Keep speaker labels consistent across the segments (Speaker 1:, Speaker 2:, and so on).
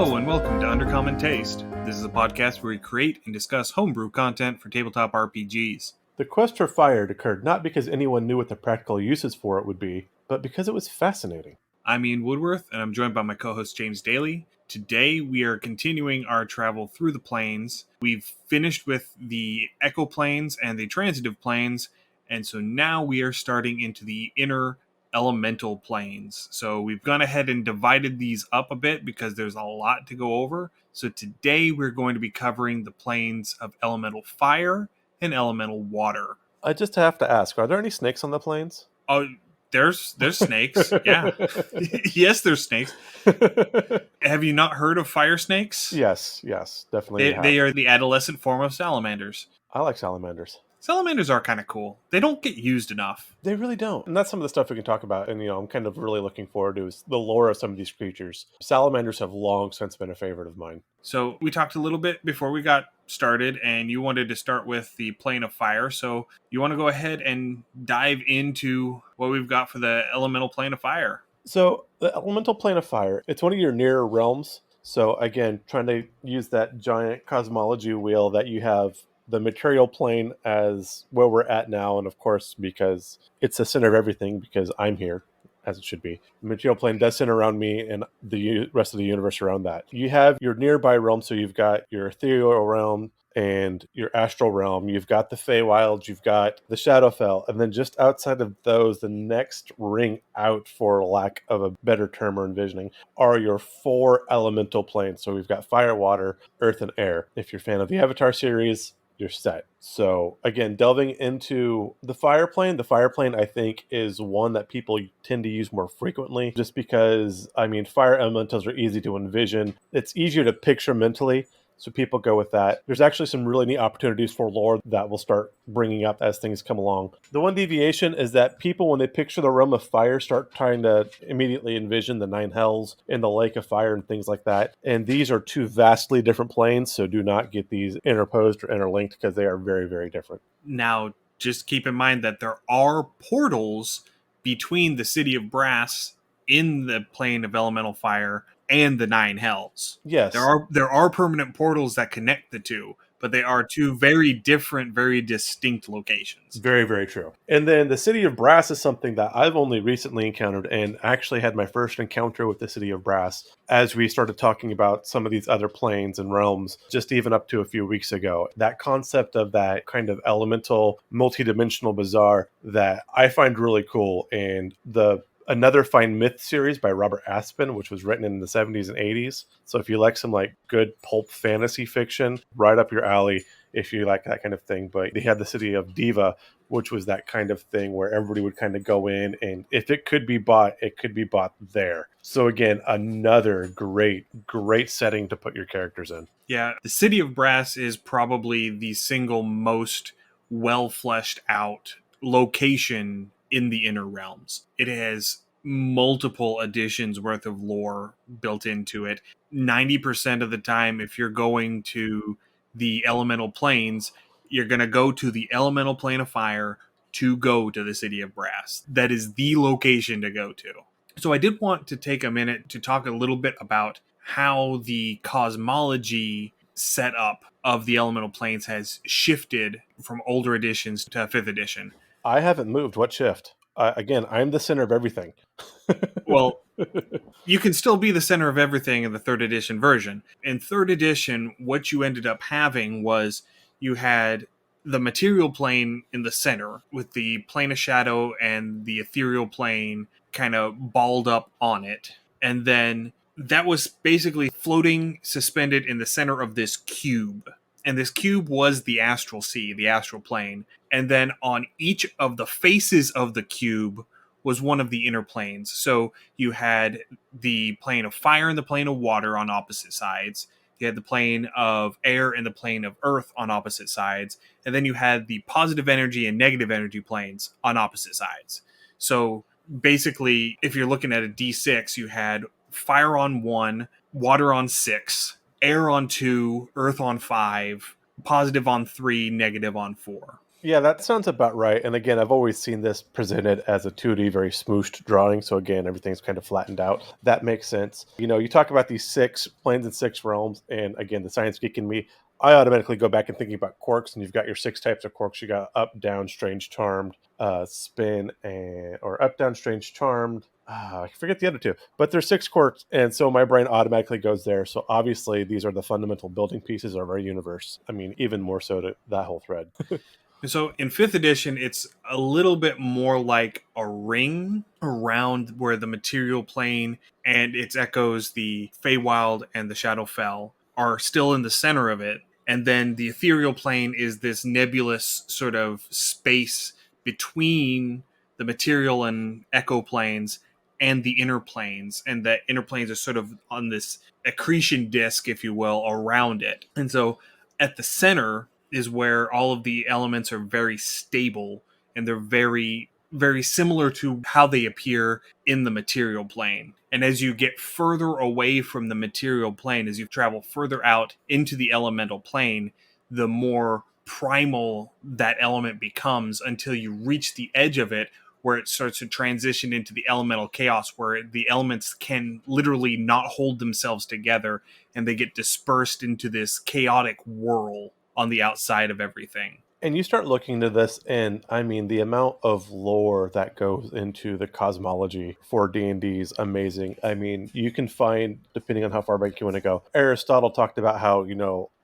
Speaker 1: Hello and welcome to Undercommon Taste. This is a podcast where we create and discuss homebrew content for tabletop RPGs.
Speaker 2: The quest for fire occurred not because anyone knew what the practical uses for it would be, but because it was fascinating.
Speaker 1: I'm Ian Woodworth, and I'm joined by my co-host James Daly. Today we are continuing our travel through the planes. We've finished with the Echo Planes and the Transitive Planes, and so now we are starting into the inner elemental planes. So we've gone ahead and divided these up a bit because there's a lot to go over. So today we're going to be covering the planes of elemental fire and elemental water.
Speaker 2: I just have to ask, are there any snakes on the planes?
Speaker 1: Oh, there's snakes. Yeah. Yes, there's snakes. Have you not heard of fire snakes?
Speaker 2: Yes, definitely.
Speaker 1: They are the adolescent form of salamanders.
Speaker 2: I like salamanders.
Speaker 1: Salamanders are kind of cool. They don't get used enough.
Speaker 2: They really don't. And that's some of the stuff we can talk about. And, I'm kind of really looking forward to is the lore of some of these creatures. Salamanders have long since been a favorite of mine.
Speaker 1: So we talked a little bit before we got started, and you wanted to start with the plane of fire. So you want to go ahead and dive into what we've got for the elemental plane of fire.
Speaker 2: So the elemental plane of fire, it's one of your nearer realms. So again, trying to use that giant cosmology wheel that you have the material plane as where we're at now, and of course, because it's the center of everything, because I'm here, as it should be. The material plane does center around me and the rest of the universe around that. You have your nearby realm, so you've got your ethereal realm and your astral realm. You've got the Feywilds, you've got the Shadowfell, and then just outside of those, the next ring out, for lack of a better term or envisioning, are your 4 elemental planes. So we've got fire, water, earth, and air. If you're a fan of the Avatar series, you're set. So again, delving into the fire plane I think is one that people tend to use more frequently, just because fire elementals are easy to envision. It's easier to picture mentally, so people go with that. There's actually some really neat opportunities for lore that we'll start bringing up as things come along. The one deviation is that people, when they picture the realm of fire, start trying to immediately envision the 9 hells and the lake of fire and things like that. And these are 2 vastly different planes, so do not get these interposed or interlinked, because they are very, very different.
Speaker 1: Now, just keep in mind that there are portals between the City of Brass in the plane of elemental fire and the 9 hells.
Speaker 2: Yes.
Speaker 1: There are permanent portals that connect the two, but they are 2 very different, very distinct locations.
Speaker 2: Very, very true. And then the City of Brass is something that I've only recently encountered, and actually had my first encounter with the City of Brass as we started talking about some of these other planes and realms, just even up to a few weeks ago. That concept of that kind of elemental, multidimensional bazaar that I find really cool. And the Another Fine Myth series by Robert Aspin, which was written in the 70s and 80s. So if you like some good pulp fantasy fiction, right up your alley if you like that kind of thing. But they had the City of Diva, which was that kind of thing where everybody would kind of go in, and if it could be bought, it could be bought there. So again, another great setting to put your characters in.
Speaker 1: Yeah, the City of Brass is probably the single most well fleshed out location in the inner realms. It has multiple editions worth of lore built into it. 90% of the time, if you're going to the elemental planes, you're going to go to the elemental plane of fire to go to the City of Brass. That is the location to go to. So I did want to take a minute to talk a little bit about how the cosmology setup of the elemental planes has shifted from older editions to 5th edition.
Speaker 2: I haven't moved. What shift? Again, I'm the center of everything.
Speaker 1: Well, you can still be the center of everything in the 3rd edition version. In 3rd edition, what you ended up having was you had the material plane in the center with the plane of shadow and the ethereal plane kind of balled up on it. And then that was basically floating, suspended in the center of this cube. And this cube was the astral sea, the astral plane. And then on each of the faces of the cube was one of the inner planes. So you had the plane of fire and the plane of water on opposite sides. You had the plane of air and the plane of earth on opposite sides. And then you had the positive energy and negative energy planes on opposite sides. So basically, if you're looking at a D6, you had fire on 1, water on 6, air on 2, earth on 5, positive on 3, negative on 4.
Speaker 2: Yeah, that sounds about right. And again, I've always seen this presented as a 2D, very smooshed drawing. So again, everything's kind of flattened out. That makes sense. You talk about these 6 planes and 6 realms, and again, the science geek in me, I automatically go back and thinking about quirks, and you've got your 6 types of quirks. You got up, down, strange, charmed, spin, and or up, down, strange, charmed. I forget the other two, but there's 6 quirks, and so my brain automatically goes there. So obviously, these are the fundamental building pieces of our universe. I mean, even more so to that whole thread.
Speaker 1: And so in fifth edition, it's a little bit more like a ring around where the material plane and its echoes, the Feywild and the Shadowfell, are still in the center of it. And then the ethereal plane is this nebulous sort of space between the material and echo planes and the inner planes. And the inner planes are sort of on this accretion disk, if you will, around it. And so at the center is where all of the elements are very stable, and they're very very similar to how they appear in the material plane. And as you get further away from the material plane, as you travel further out into the elemental plane, the more primal that element becomes until you reach the edge of it, where it starts to transition into the elemental chaos, where the elements can literally not hold themselves together and they get dispersed into this chaotic whirl on the outside of everything.
Speaker 2: And you start looking into this, and I mean, the amount of lore that goes into the cosmology for D&D is amazing. I mean, you can find, depending on how far back you want to go, Aristotle talked about how,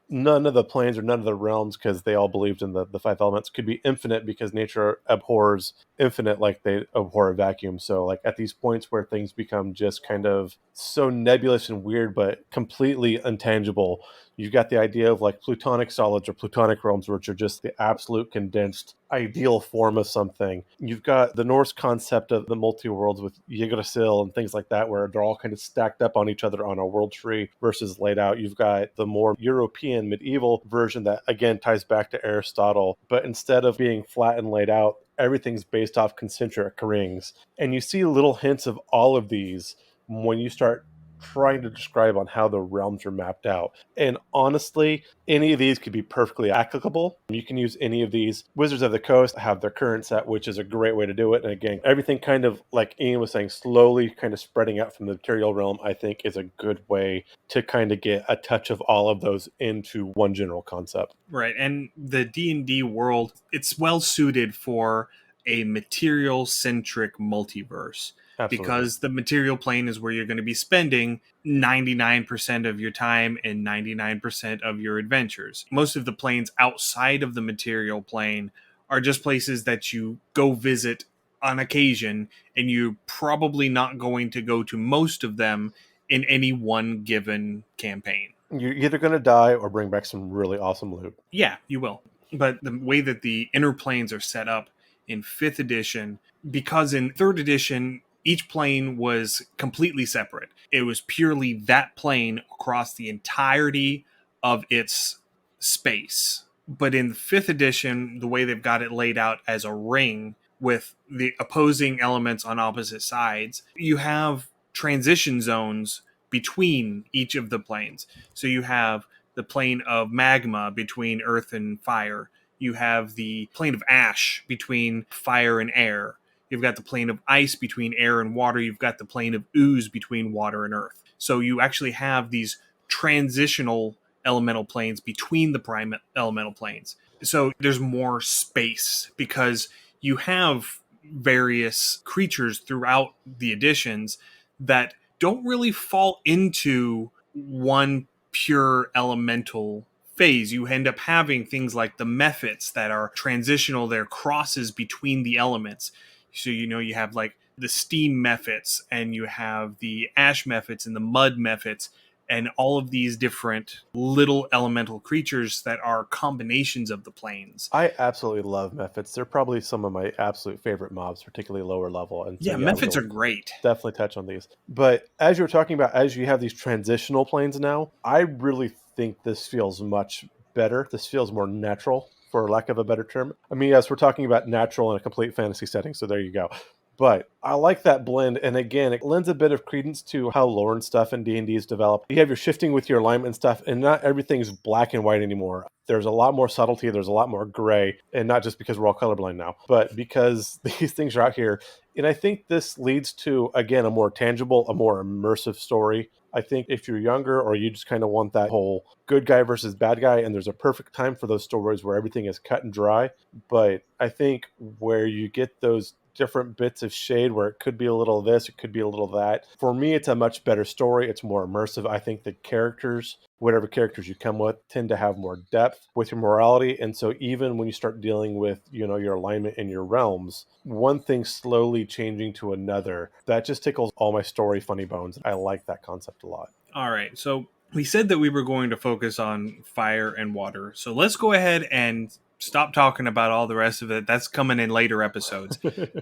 Speaker 2: none of the planes or none of the realms, because they all believed in the 5 elements, could be infinite because nature abhors infinite like they abhor a vacuum. So, like, at these points where things become just kind of so nebulous and weird, but completely intangible, you've got the idea of like plutonic solids or plutonic realms, which are just the absolute condensed ideal form of something. You've got the Norse concept of the multi-worlds with Yggdrasil and things like that, where they're all kind of stacked up on each other on a world tree versus laid out. You've got the more European medieval version that again ties back to Aristotle, but instead of being flat and laid out, everything's based off concentric rings. And you see little hints of all of these when you start trying to describe on how the realms are mapped out. And honestly, any of these could be perfectly applicable. You can use any of these. Wizards of the Coast have their current set, which is a great way to do it. And again, everything kind of, like Ian was saying, slowly kind of spreading out from the material realm, I think is a good way to kind of get a touch of all of those into one general concept.
Speaker 1: Right. And the D&D world, it's well suited for a material centric multiverse,
Speaker 2: Absolutely.
Speaker 1: because the material plane is where you're going to be spending 99% of your time and 99% of your adventures. Most of the planes outside of the material plane are just places that you go visit on occasion, and you're probably not going to go to most of them in any one given campaign.
Speaker 2: You're either going to die or bring back some really awesome loot.
Speaker 1: Yeah, you will. But the way that the inner planes are set up in fifth edition, because in third edition, each plane was completely separate. It was purely that plane across the entirety of its space. But in fifth edition, the way they've got it laid out as a ring with the opposing elements on opposite sides, you have transition zones between each of the planes. So you have the plane of magma between earth and fire. You have the plane of ash between fire and air. You've got the plane of ice between air and water. You've got the plane of ooze between water and earth. So you actually have these transitional elemental planes between the prime elemental planes. So there's more space because you have various creatures throughout the editions that don't really fall into one pure elemental phase. You end up having things like the mephits that are transitional, they're crosses between the elements. So you have like the steam mephits, and you have the ash mephits and the mud mephits, and all of these different little elemental creatures that are combinations of the planes.
Speaker 2: I absolutely love mephits. They're probably some of my absolute favorite mobs, particularly lower level. And so,
Speaker 1: Yeah,
Speaker 2: yeah,
Speaker 1: mephits are
Speaker 2: we'll
Speaker 1: great.
Speaker 2: definitely touch on these. But as you were talking about, as you have these transitional planes now, I really think this feels much better. This feels more natural, for lack of a better term. I mean, yes, we're talking about natural in a complete fantasy setting, so there you go. But I like that blend, and again, it lends a bit of credence to how lore and stuff in D&D is developed. You have your shifting with your alignment and stuff, and not everything's black and white anymore. There's a lot more subtlety, there's a lot more gray, and not just because we're all colorblind now, but because these things are out here. And I think this leads to, again, a more tangible, a more immersive story. I think if you're younger or you just kind of want that whole good guy versus bad guy, and there's a perfect time for those stories where everything is cut and dry. But I think where you get those different bits of shade where it could be a little of this, it could be a little of that. For me, it's a much better story. It's more immersive. I think the characters, whatever characters you come with, tend to have more depth with your morality. And so even when you start dealing with, your alignment in your realms, one thing slowly changing to another, that just tickles all my story funny bones. I like that concept a lot.
Speaker 1: All right. So we said that we were going to focus on fire and water. So let's go ahead and stop talking about all the rest of it. That's coming in later episodes.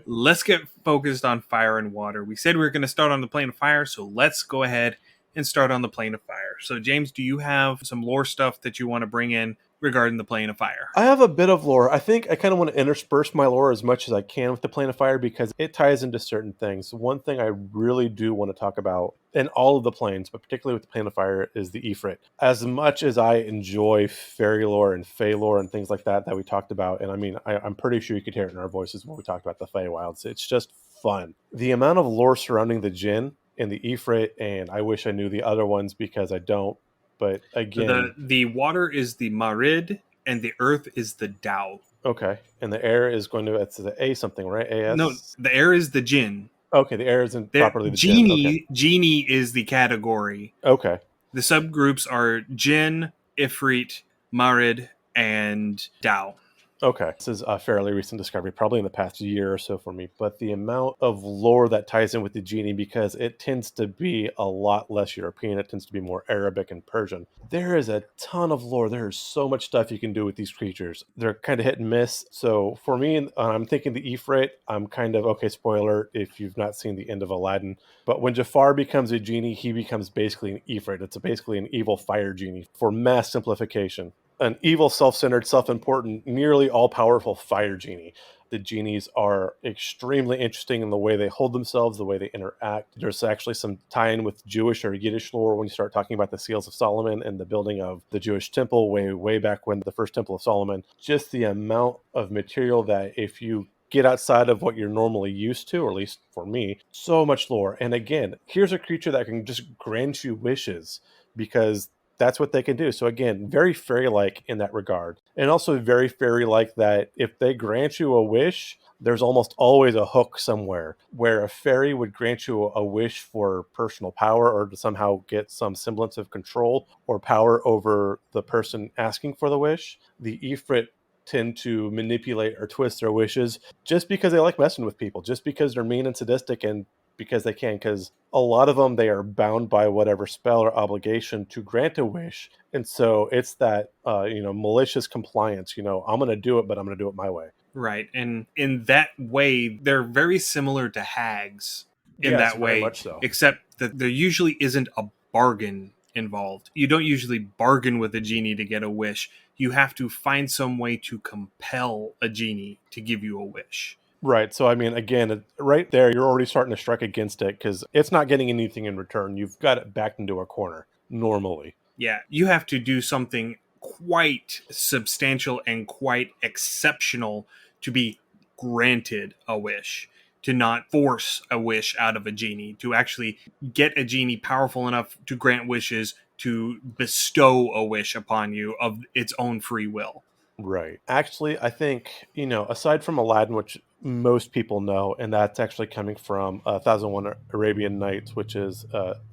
Speaker 1: Let's get focused on fire and water. We said we were going to start on the plane of fire, so let's go ahead and start on the plane of fire. So, James, do you have some lore stuff that you want to bring in regarding the plane of fire?
Speaker 2: I have a bit of lore. I think I kind of want to intersperse my lore as much as I can with the plane of fire because it ties into certain things. One thing I really do want to talk about in all of the planes, but particularly with the plane of fire, is the efreet. As much as I enjoy fairy lore and fae lore and things like that we talked about, and I mean, I'm pretty sure you could hear it in our voices when we talked about the Feywilds. It's just fun. The amount of lore surrounding the Jinn and the efreet, and I wish I knew the other ones because I don't. But
Speaker 1: So
Speaker 2: again,
Speaker 1: the water is the marid, and the earth is the Tao.
Speaker 2: okay, and the air is going to, it's the A something, right?
Speaker 1: No,
Speaker 2: AS.
Speaker 1: the air is the jinn.
Speaker 2: Okay, the air isn't
Speaker 1: There,
Speaker 2: properly the Jinn. Okay,
Speaker 1: genie is the category.
Speaker 2: okay.
Speaker 1: The subgroups are jinn, ifrit, marid, and Tao.
Speaker 2: Okay, this is a fairly recent discovery, probably in the past year or so for me. But the amount of lore that ties in with the genie, because it tends to be a lot less European, it tends to be more Arabic and Persian. There is a ton of lore. There is so much stuff you can do with these creatures. They're kind of hit and miss. So for me, I'm thinking the Efreet. I'm kind of okay. Spoiler if you've not seen the end of Aladdin. But when Jafar becomes a genie, he becomes basically an Efreet. It's basically an evil fire genie for mass simplification, an evil, self-centered, self-important, nearly all-powerful fire genie. The genies are extremely interesting in the way they hold themselves, the way they interact. There's actually some tie-in with Jewish or Yiddish lore when you start talking about the Seals of Solomon and the building of the Jewish temple way back when, the first Temple of Solomon. Just the amount of material that if you get outside of what you're normally used to, or at least for me, so much lore. And again, here's a creature that can just grant you wishes because that's what they can do. So again, very fairy-like in that regard. And also very fairy-like that if they grant you a wish, there's almost always a hook somewhere where a fairy would grant you a wish for personal power or to somehow get some semblance of control or power over the person asking for the wish. The Ifrit tend to manipulate or twist their wishes just because they like messing with people, just because they're mean and sadistic and because they can, because a lot of them, they are bound by whatever spell or obligation to grant a wish. And so it's that, malicious compliance, I'm going to do it, but I'm going to do it my way.
Speaker 1: Right. And in that way, they're very similar to hags in
Speaker 2: Yes,
Speaker 1: that
Speaker 2: very
Speaker 1: way,
Speaker 2: much so.
Speaker 1: except that there usually isn't a bargain involved. You don't usually bargain with a genie to get a wish. You have to find some way to compel a genie to give you a wish.
Speaker 2: Right. So, I mean, again, right there, you're already starting to strike against it because it's not getting anything in return. You've got it backed into a corner normally.
Speaker 1: Yeah, you have to do something quite substantial and quite exceptional to be granted a wish, to not force a wish out of a genie, to actually get a genie powerful enough to grant wishes, to bestow a wish upon you of its own free will.
Speaker 2: Right. Actually, I think, aside from Aladdin, which most people know, and that's actually coming from 1001 Arabian Nights, which is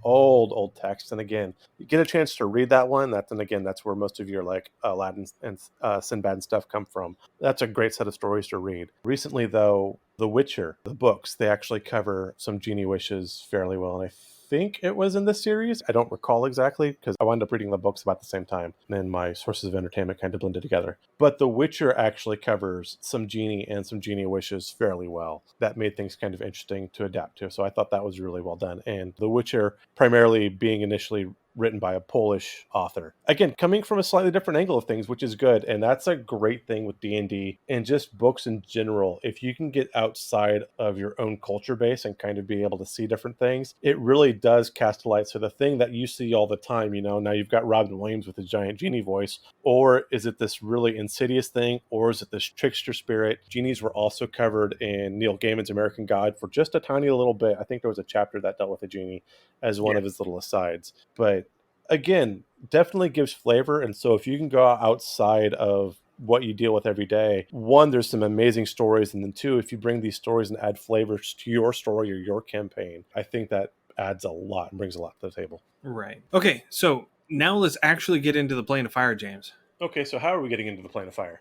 Speaker 2: old text. And again, you get a chance to read that one. That's where most of your like Aladdin and Sinbad and stuff come from. That's a great set of stories to read. Recently, though, The Witcher, the books, they actually cover some genie wishes fairly well. And I think it was in this series. I don't recall exactly because I wound up reading the books about the same time. And then my sources of entertainment kind of blended together. But The Witcher actually covers some genie and some genie wishes fairly well. That made things kind of interesting to adapt to. So I thought that was really well done. And The Witcher, primarily being initially written by a Polish author. Again, coming from a slightly different angle of things, which is good. And that's a great thing with D&D and just books in general. If you can get outside of your own culture base and kind of be able to see different things, it really does cast a light. So the thing that you see all the time, now you've got Robin Williams with a giant genie voice, or is it this really insidious thing, or is it this trickster spirit? Genies were also covered in Neil Gaiman's American God for just a tiny little bit. I think there was a chapter that dealt with a genie as one of his little asides. But again, definitely gives flavor. And so if you can go outside of what you deal with every day, one, there's some amazing stories. And then two, if you bring these stories and add flavors to your story or your campaign, I think that adds a lot and brings a lot to the table.
Speaker 1: Right. Okay, so now let's actually get into the Plane of Fire, James.
Speaker 2: Okay, so how are we getting into the Plane of Fire?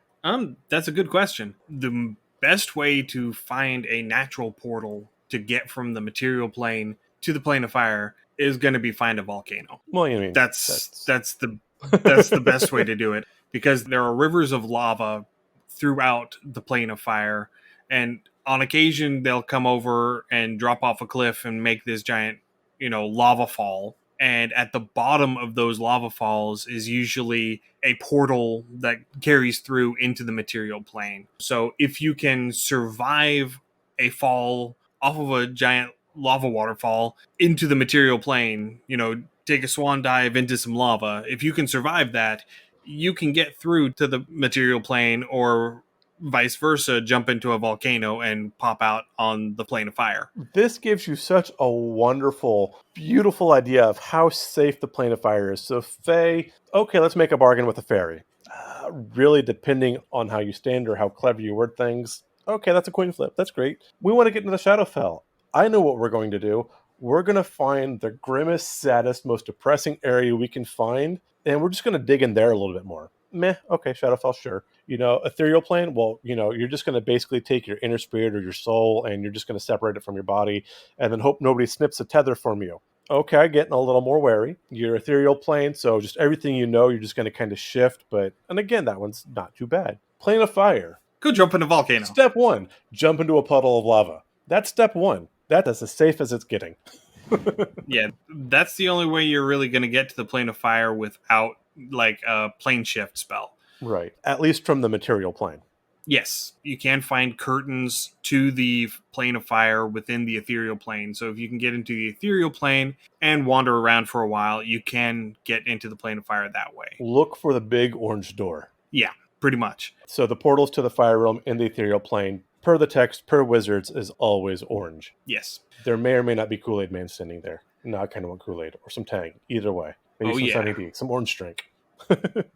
Speaker 1: That's a good question. The best way to find a natural portal to get from the material plane to the Plane of Fire is going to be find a volcano.
Speaker 2: Well, you mean
Speaker 1: that's the best way to do it, because there are rivers of lava throughout the Plane of Fire, and on occasion they'll come over and drop off a cliff and make this giant, lava fall. And at the bottom of those lava falls is usually a portal that carries through into the material plane. So if you can survive a fall off of a giant lava waterfall into the material plane, take a swan dive into some lava, if you can survive that, you can get through to the material plane, or vice versa, jump into a volcano and pop out on the Plane of Fire.
Speaker 2: This gives you such a wonderful, beautiful idea of how safe the Plane of Fire is. So Faye, okay, let's make a bargain with a fairy. Really, depending on how you stand or how clever you word things, okay, that's a coin flip. That's great. We want to get into the Shadowfell. I know what we're going to do. We're going to find the grimmest, saddest, most depressing area we can find, and we're just going to dig in there a little bit more. Meh, okay, Shadowfell, sure. Ethereal plane, well, you're just going to basically take your inner spirit or your soul and you're just going to separate it from your body and then hope nobody snips a tether from you. Okay, getting a little more wary. Your ethereal plane, so just everything you're just going to kind of shift, and again, that one's not too bad. Plane of Fire.
Speaker 1: Go jump in a volcano.
Speaker 2: Step 1, jump into a puddle of lava. That's step 1. That is as safe as it's getting.
Speaker 1: Yeah, that's the only way you're really going to get to the Plane of Fire without like a plane shift spell.
Speaker 2: Right. At least from the material plane.
Speaker 1: Yes, you can find curtains to the Plane of Fire within the ethereal plane. So if you can get into the ethereal plane and wander around for a while, you can get into the Plane of Fire that way.
Speaker 2: Look for the big orange door.
Speaker 1: Yeah, pretty much.
Speaker 2: So the portals to the Fire Realm in the ethereal plane, per the text, per Wizards, is always orange.
Speaker 1: Yes.
Speaker 2: There may or may not be Kool-Aid Man standing there. No, I kind of want Kool-Aid or some Tang. Either way. Maybe some Sunny D, some orange drink.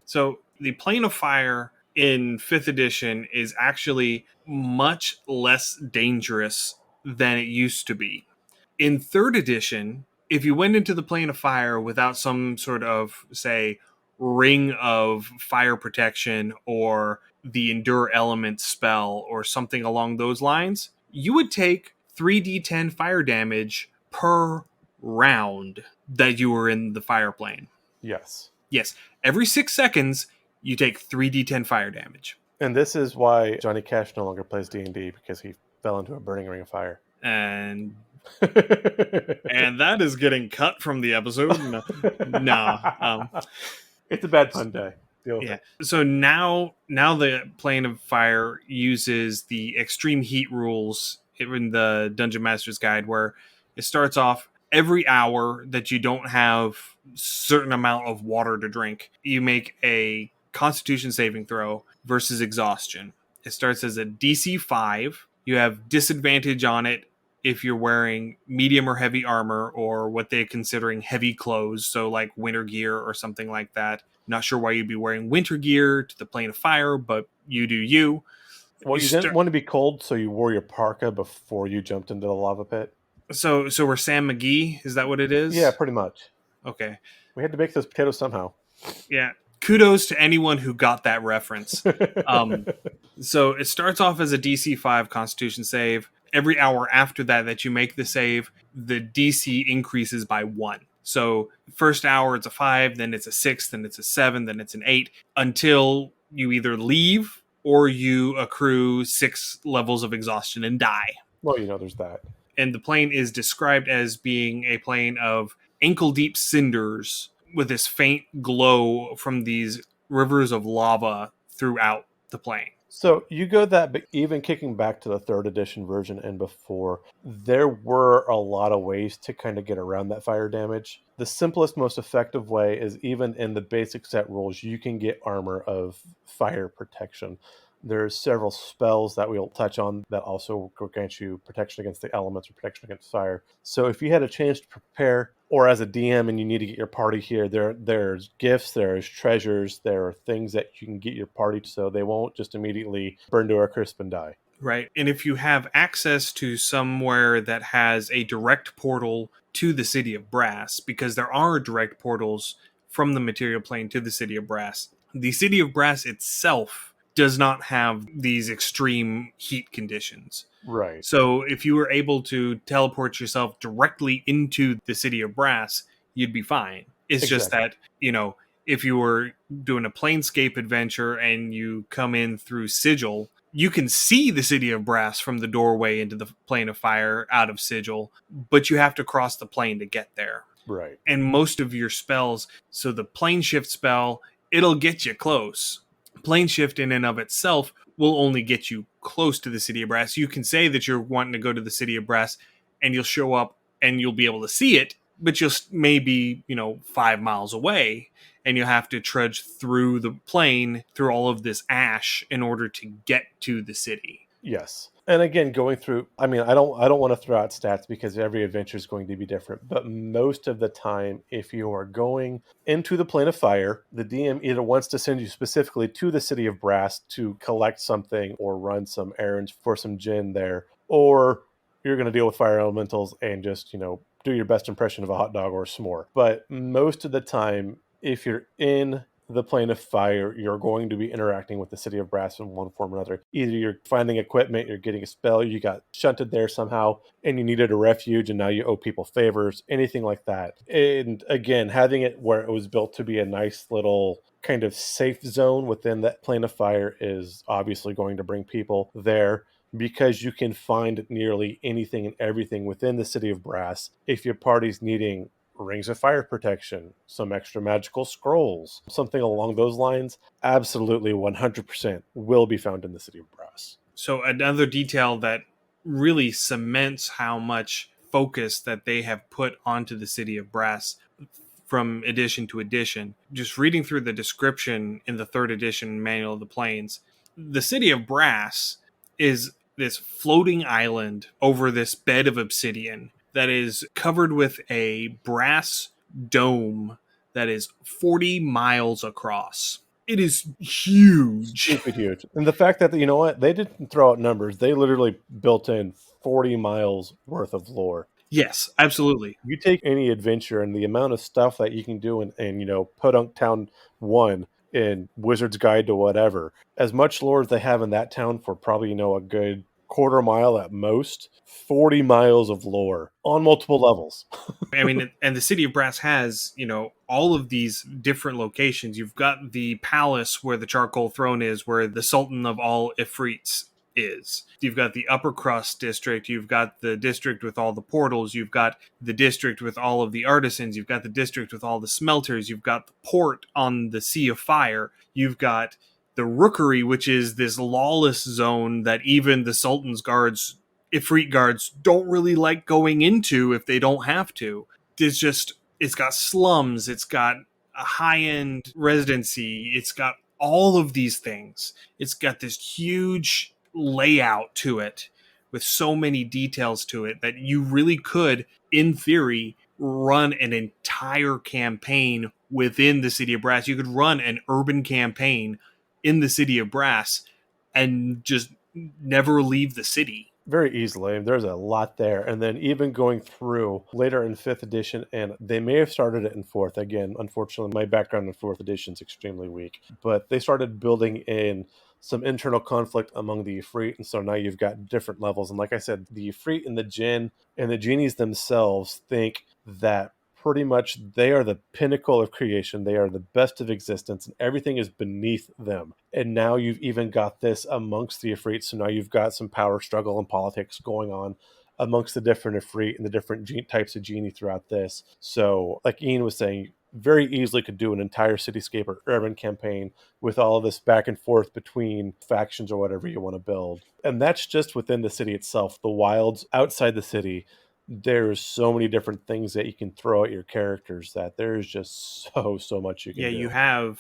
Speaker 1: So the Plane of Fire in 5th edition is actually much less dangerous than it used to be. In 3rd edition, if you went into the Plane of Fire without some sort of, say, ring of fire protection or the Endure Element spell or something along those lines, you would take 3d10 fire damage per round that you were in the fire plane.
Speaker 2: Yes.
Speaker 1: Yes. Every 6 seconds, you take 3d10 fire damage.
Speaker 2: And this is why Johnny Cash no longer plays D&D, because he fell into a burning ring of fire.
Speaker 1: And that is getting cut from the episode. No.
Speaker 2: It's a bad pun day.
Speaker 1: Yeah. So now the Plane of Fire uses the extreme heat rules in the Dungeon Master's Guide, where it starts off every hour that you don't have certain amount of water to drink, you make a Constitution saving throw versus exhaustion. It starts as a DC 5. You have disadvantage on it if you're wearing medium or heavy armor, or what they're considering heavy clothes, so like winter gear or something like that. Not sure why you'd be wearing winter gear to the Plane of Fire, but you do you.
Speaker 2: Well, you didn't want to be cold, so you wore your parka before you jumped into the lava pit.
Speaker 1: So we're Sam McGee? Is that what it is?
Speaker 2: Yeah, pretty much.
Speaker 1: Okay.
Speaker 2: We had to bake those potatoes somehow.
Speaker 1: Yeah. Kudos to anyone who got that reference. So it starts off as a DC 5 Constitution save. Every hour after that you make the save, the DC increases by 1. So first hour it's a 5, then it's a 6, then it's a 7, then it's an 8, until you either leave or you accrue 6 levels of exhaustion and die.
Speaker 2: Well, there's that.
Speaker 1: And the plane is described as being a plane of ankle-deep cinders with this faint glow from these rivers of lava throughout the plane.
Speaker 2: So you go that, but even kicking back to the third edition version and before, there were a lot of ways to kind of get around that fire damage. The simplest, most effective way is even in the basic set rules, you can get armor of fire protection. There's several spells that we'll touch on that also grant you protection against the elements or protection against fire. So if you had a chance to prepare, or as a DM and you need to get your party here, there's gifts, there's treasures, there are things that you can get your party so they won't just immediately burn to a crisp and die.
Speaker 1: Right. And if you have access to somewhere that has a direct portal to the City of Brass, because there are direct portals from the material plane to the City of Brass, the City of Brass itself does not have these extreme heat conditions.
Speaker 2: Right.
Speaker 1: So if you were able to teleport yourself directly into the City of Brass, you'd be fine. It's just
Speaker 2: Exactly.
Speaker 1: that, if you were doing a Planescape adventure and you come in through Sigil, you can see the City of Brass from the doorway into the Plane of Fire out of Sigil, but you have to cross the plane to get there.
Speaker 2: Right.
Speaker 1: And most of your spells, so the plane shift spell, it'll get you close. Plane shift in and of itself will only get you close to the City of Brass. You can say that you're wanting to go to the City of Brass and you'll show up and you'll be able to see it, but you'll maybe, 5 miles away, and you'll have to trudge through the plane, through all of this ash in order to get to the city.
Speaker 2: Yes. And again, going through, I mean, I don't want to throw out stats because every adventure is going to be different, but most of the time, if you are going into the plane of fire, the DM either wants to send you specifically to the City of Brass to collect something or run some errands for some gin there, or you're going to deal with fire elementals and just, do your best impression of a hot dog or a s'more. But most of the time, if you're in the plane of fire, you're going to be interacting with the City of Brass in one form or another. Either you're finding equipment, you're getting a spell, you got shunted there somehow, and you needed a refuge, and now you owe people favors, anything like that. And again, having it where it was built to be a nice little kind of safe zone within that plane of fire is obviously going to bring people there, because you can find nearly anything and everything within the City of Brass if your party's needing rings of fire protection, some extra magical scrolls, something along those lines. Absolutely 100% will be found in the City of Brass.
Speaker 1: So another detail that really cements how much focus that they have put onto the City of Brass from edition to edition. Just reading through the description in the third edition Manual of the Planes, the City of Brass is this floating island over this bed of obsidian that is covered with a brass dome that is 40 miles across. It is huge.
Speaker 2: Stupid huge. And the fact that, you know what, they didn't throw out numbers. They literally built in 40 miles worth of lore.
Speaker 1: Yes, absolutely.
Speaker 2: You take any adventure and the amount of stuff that you can do in Podunk Town 1 in Wizard's Guide to whatever, as much lore as they have in that town for probably, a good quarter mile at most, 40 miles of lore on multiple levels.
Speaker 1: I mean, and the City of Brass has, all of these different locations. You've got the palace where the charcoal throne is, where the Sultan of all Efreets is. You've got the upper crust district. You've got the district with all the portals. You've got the district with all of the artisans. You've got the district with all the smelters. You've got the port on the Sea of Fire. You've got the Rookery, which is this lawless zone that even the Sultan's guards, Ifrit guards, don't really like going into if they don't have to. It's got slums, it's got a high-end residency, it's got all of these things. It's got this huge layout to it with so many details to it that you really could, in theory, run an entire campaign within the City of Brass. You could run an urban campaign in the City of Brass and just never leave the city.
Speaker 2: Very easily. There's a lot there. And then even going through later in fifth edition, and they may have started it in fourth. Again, unfortunately, my background in fourth edition is extremely weak. But they started building in some internal conflict among the Efreet. And so now you've got different levels. And like I said, the Efreet and the Jinn and the genies themselves think that pretty much they are the pinnacle of creation. They are the best of existence, and everything is beneath them. And now you've even got this amongst the Efreet. So now you've got some power struggle and politics going on amongst the different Efreet and the different types of genie throughout this. So, like Ian was saying, very easily could do an entire cityscape or urban campaign with all of this back and forth between factions or whatever you want to build. And that's just within the city itself. The wilds outside the city, there's so many different things that you can throw at your characters that there's just so much you can
Speaker 1: Yeah, you
Speaker 2: do.
Speaker 1: have,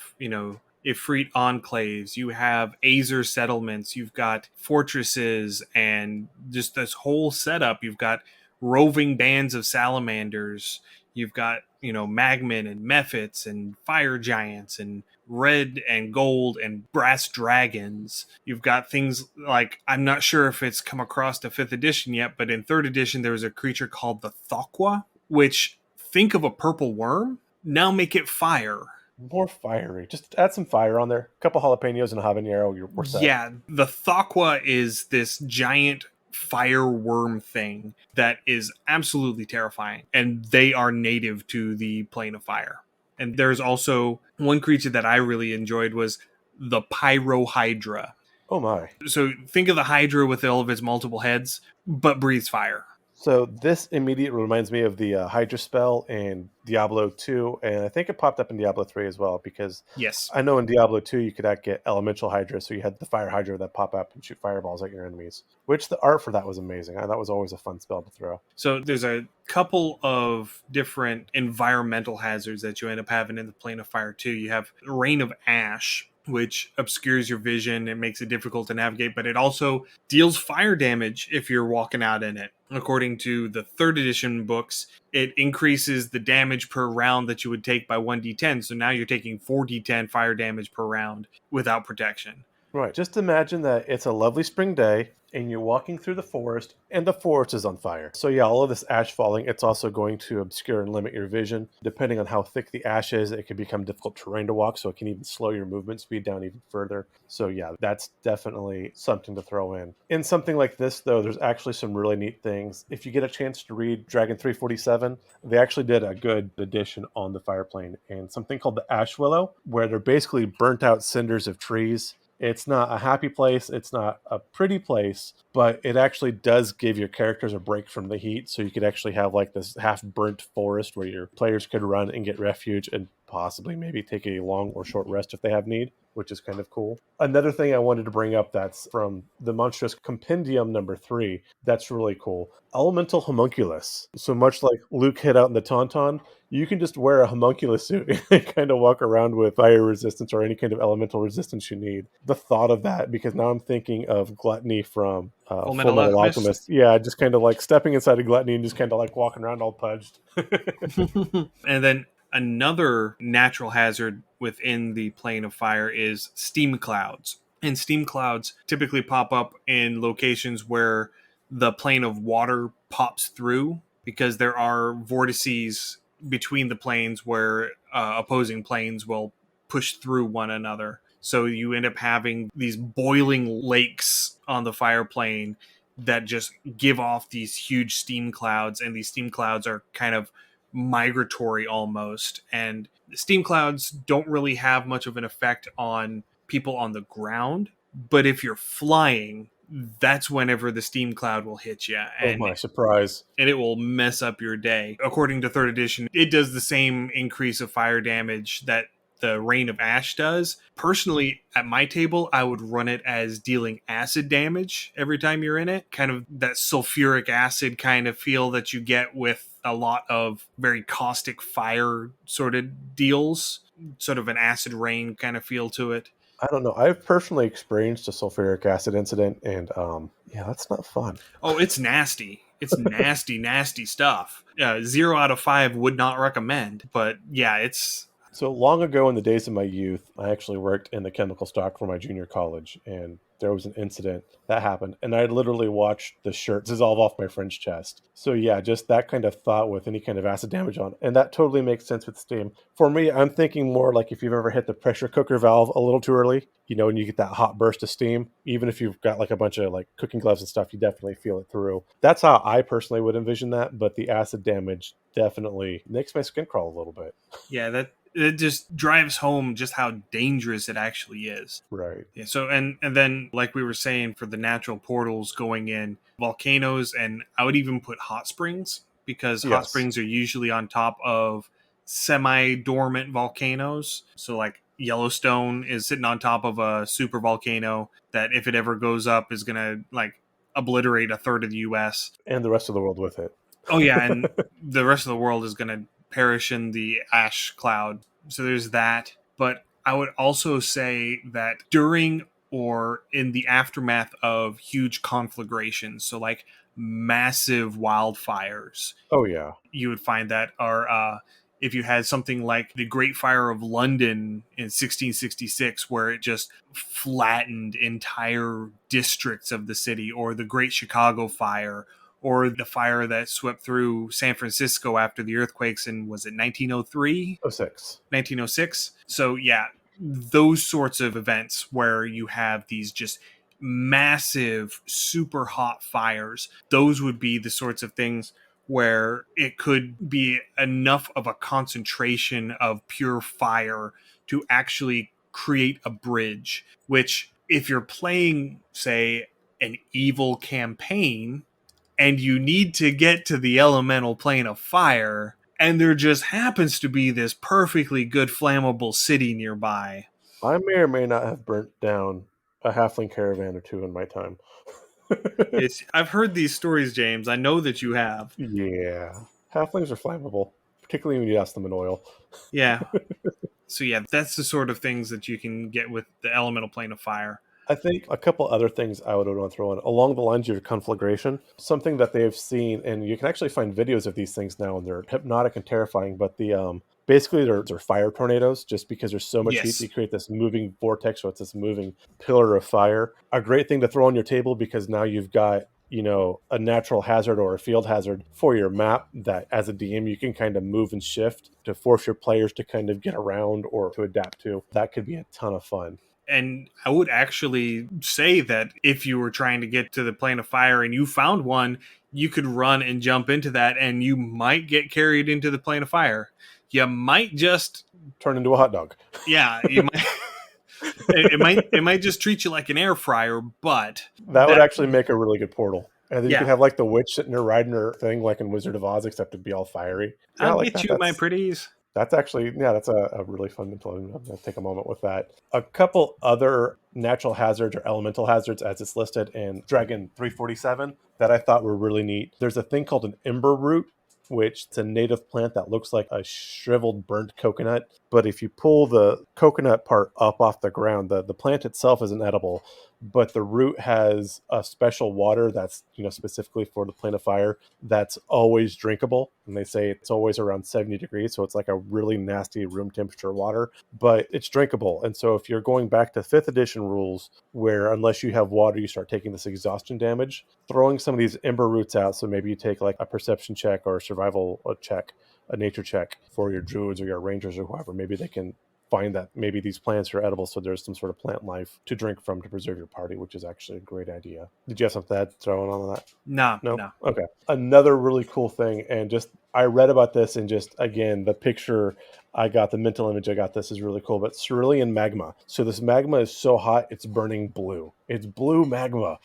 Speaker 1: Efreet enclaves, you have Azer settlements, you've got fortresses, and just this whole setup. You've got roving bands of salamanders, you've got, magmen and mephits and fire giants and red and gold and brass dragons. You've got things like, I'm not sure if it's come across to 5th edition yet, but in 3rd edition there was a creature called the Thokwa, which, think of a purple worm, now make it fire.
Speaker 2: More fiery. Just add some fire on there. A couple jalapenos and a habanero, we're set.
Speaker 1: Yeah, the Thokwa is this giant fire worm thing that is absolutely terrifying, and they are native to the plane of fire. And there's also one creature that I really enjoyed was the Pyro Hydra.
Speaker 2: Oh my.
Speaker 1: So think of the Hydra with all of its multiple heads, but breathes fire.
Speaker 2: So this immediately reminds me of the Hydra spell in Diablo 2, and I think it popped up in Diablo 3 as well, because
Speaker 1: Yes.
Speaker 2: I know in Diablo 2 you could get Elemental Hydra, so you had the Fire Hydra that pop up and shoot fireballs at your enemies, which the art for that was amazing. I thought was always a fun spell to throw.
Speaker 1: So there's a couple of different environmental hazards that you end up having in the plane of fire too. You have Rain of Ash, which obscures your vision and makes it difficult to navigate, but it also deals fire damage if you're walking out in it. According to the 3rd edition books, it increases the damage per round that you would take by 1d10. So now you're taking 4d10 fire damage per round without protection.
Speaker 2: Right. Just imagine that it's a lovely spring day and you're walking through the forest and the forest is on fire. So yeah, all of this ash falling, it's also going to obscure and limit your vision. Depending on how thick the ash is, it can become difficult terrain to walk, so it can even slow your movement speed down even further. So yeah, that's definitely something to throw in. In something like this though, there's actually some really neat things. If you get a chance to read Dragon 347, they actually did a good edition on the fire plane and something called the Ash Willow, where they're basically burnt out cinders of trees. It's not a happy place, it's not a pretty place, but it actually does give your characters a break from the heat, so you could actually have like this half-burnt forest where your players could run and get refuge and possibly maybe take a long or short rest if they have need, which is kind of cool. Another thing I wanted to bring up that's from the Monstrous Compendium number 3, that's really cool. Elemental Homunculus. So much like Luke hid out in the Tauntaun, you can just wear a homunculus suit and kind of walk around with fire resistance or any kind of elemental resistance you need. The thought of that, because now I'm thinking of Gluttony from
Speaker 1: Full
Speaker 2: Full
Speaker 1: Metal
Speaker 2: Metal
Speaker 1: Alchemist.
Speaker 2: Alchemist. Yeah, just kind of like stepping inside a Gluttony and just kind of like walking around all pudged.
Speaker 1: And then another natural hazard within the plane of fire is steam clouds. And steam clouds typically pop up in locations where the plane of water pops through, because there are vortices between the planes where opposing planes will push through one another. So you end up having these boiling lakes on the fire plane that just give off these huge steam clouds, and these steam clouds are kind of migratory almost. And steam clouds don't really have much of an effect on people on the ground, but if you're flying, that's whenever the steam cloud will hit you,
Speaker 2: Oh my, surprise.
Speaker 1: and it will mess up your day. According to 3rd edition, it does the same increase of fire damage that the Rain of Ash does. Personally, at my table, I would run it as dealing acid damage every time you're in it. Kind of that sulfuric acid kind of feel that you get with a lot of very caustic fire sort of deals. Sort of an acid rain kind of feel to it.
Speaker 2: I don't know. I've personally experienced a sulfuric acid incident, and yeah, that's not fun.
Speaker 1: Oh, it's nasty. It's nasty, nasty stuff. 0 out of 5 would not recommend. But yeah, it's...
Speaker 2: So long ago in the days of my youth, I actually worked in the chemical stock for my junior college, and there was an incident that happened, and I literally watched the shirt dissolve off my friend's chest. So yeah, just that kind of thought with any kind of acid damage on, and that totally makes sense with steam. For me, I'm thinking more like if you've ever hit the pressure cooker valve a little too early, and you get that hot burst of steam, even if you've got like a bunch of like cooking gloves and stuff, you definitely feel it through. That's how I personally would envision that, but the acid damage definitely makes my skin crawl a little bit.
Speaker 1: Yeah, it just drives home just how dangerous it actually is.
Speaker 2: Right.
Speaker 1: Yeah, so and then like we were saying, for the natural portals going in, volcanoes, and I would even put hot springs, because hot
Speaker 2: Yes.
Speaker 1: springs are usually on top of semi-dormant volcanoes. So like Yellowstone is sitting on top of a super volcano that if it ever goes up is going to like obliterate a third of the US.
Speaker 2: And the rest of the world with it.
Speaker 1: Oh yeah, and the rest of the world is going to perish in the ash cloud. So there's that. But I would also say that during or in the aftermath of huge conflagrations, so like massive wildfires,
Speaker 2: Oh yeah.
Speaker 1: you would find that are if you had something like the Great Fire of London in 1666, where it just flattened entire districts of the city, or the Great Chicago Fire, or the fire that swept through San Francisco after the earthquakes in, was it 1903?
Speaker 2: Oh six.
Speaker 1: 1906. So yeah, those sorts of events where you have these just massive super hot fires, those would be the sorts of things where it could be enough of a concentration of pure fire to actually create a bridge, which if you're playing, say, an evil campaign and you need to get to the elemental plane of fire, and there just happens to be this perfectly good flammable city nearby.
Speaker 2: I may or may not have burnt down a halfling caravan or two in my time.
Speaker 1: I've heard these stories, James. I know that you have.
Speaker 2: Yeah. Halflings are flammable, particularly when you douse them in oil.
Speaker 1: Yeah. So yeah, that's the sort of things that you can get with the elemental plane of fire.
Speaker 2: I think a couple other things I would want to throw in along the lines of your conflagration, something that they've seen, and you can actually find videos of these things now, and they're hypnotic and terrifying. But the basically they're fire tornadoes, just because there's so much heat,
Speaker 1: Yes.
Speaker 2: they create this moving vortex, so it's this moving pillar of fire. A great thing to throw on your table because now you've got a natural hazard or a field hazard for your map that as a DM you can kind of move and shift to force your players to kind of get around or to adapt to. That could be a ton of fun.
Speaker 1: And I would actually say that if you were trying to get to the plane of fire and you found one, you could run and jump into that and you might get carried into the plane of fire. You might just
Speaker 2: Turn into a hot dog.
Speaker 1: yeah, you might it might just treat you like an air fryer, but
Speaker 2: That would actually make a really good portal. And then you could
Speaker 1: yeah,
Speaker 2: have like the witch sitting there riding her thing like in Wizard of Oz, except it'd be all fiery. Yeah, I
Speaker 1: I'll
Speaker 2: like
Speaker 1: get
Speaker 2: that.
Speaker 1: you, my pretties.
Speaker 2: That's actually, yeah, that's a really fun implement. I'm going to take a moment with that. A couple other natural hazards or elemental hazards as it's listed in Dragon 347 that I thought were really neat. There's a thing called an ember root, which it's a native plant that looks like a shriveled burnt coconut. But if you pull the coconut part up off the ground, the plant itself isn't edible, but the root has a special water that's specifically for the plane of fire that's always drinkable, and they say it's always around 70 degrees, so it's like a really nasty room temperature water, but it's drinkable. And so if you're going back to 5th edition rules where unless you have water you start taking this exhaustion damage, throwing some of these ember roots out, so maybe you take like a perception check or a survival check, a nature check for your druids or your rangers or whoever, maybe they can find that maybe these plants are edible, so there's some sort of plant life to drink from to preserve your party, which is actually a great idea. Did you have something to throw on that?
Speaker 1: No,
Speaker 2: No?
Speaker 1: no.
Speaker 2: Okay. Another really cool thing, and just I read about this, and just again, the picture I got, the mental image I got, this is really cool. But cerulean magma. So this magma is so hot, it's burning blue. It's blue magma.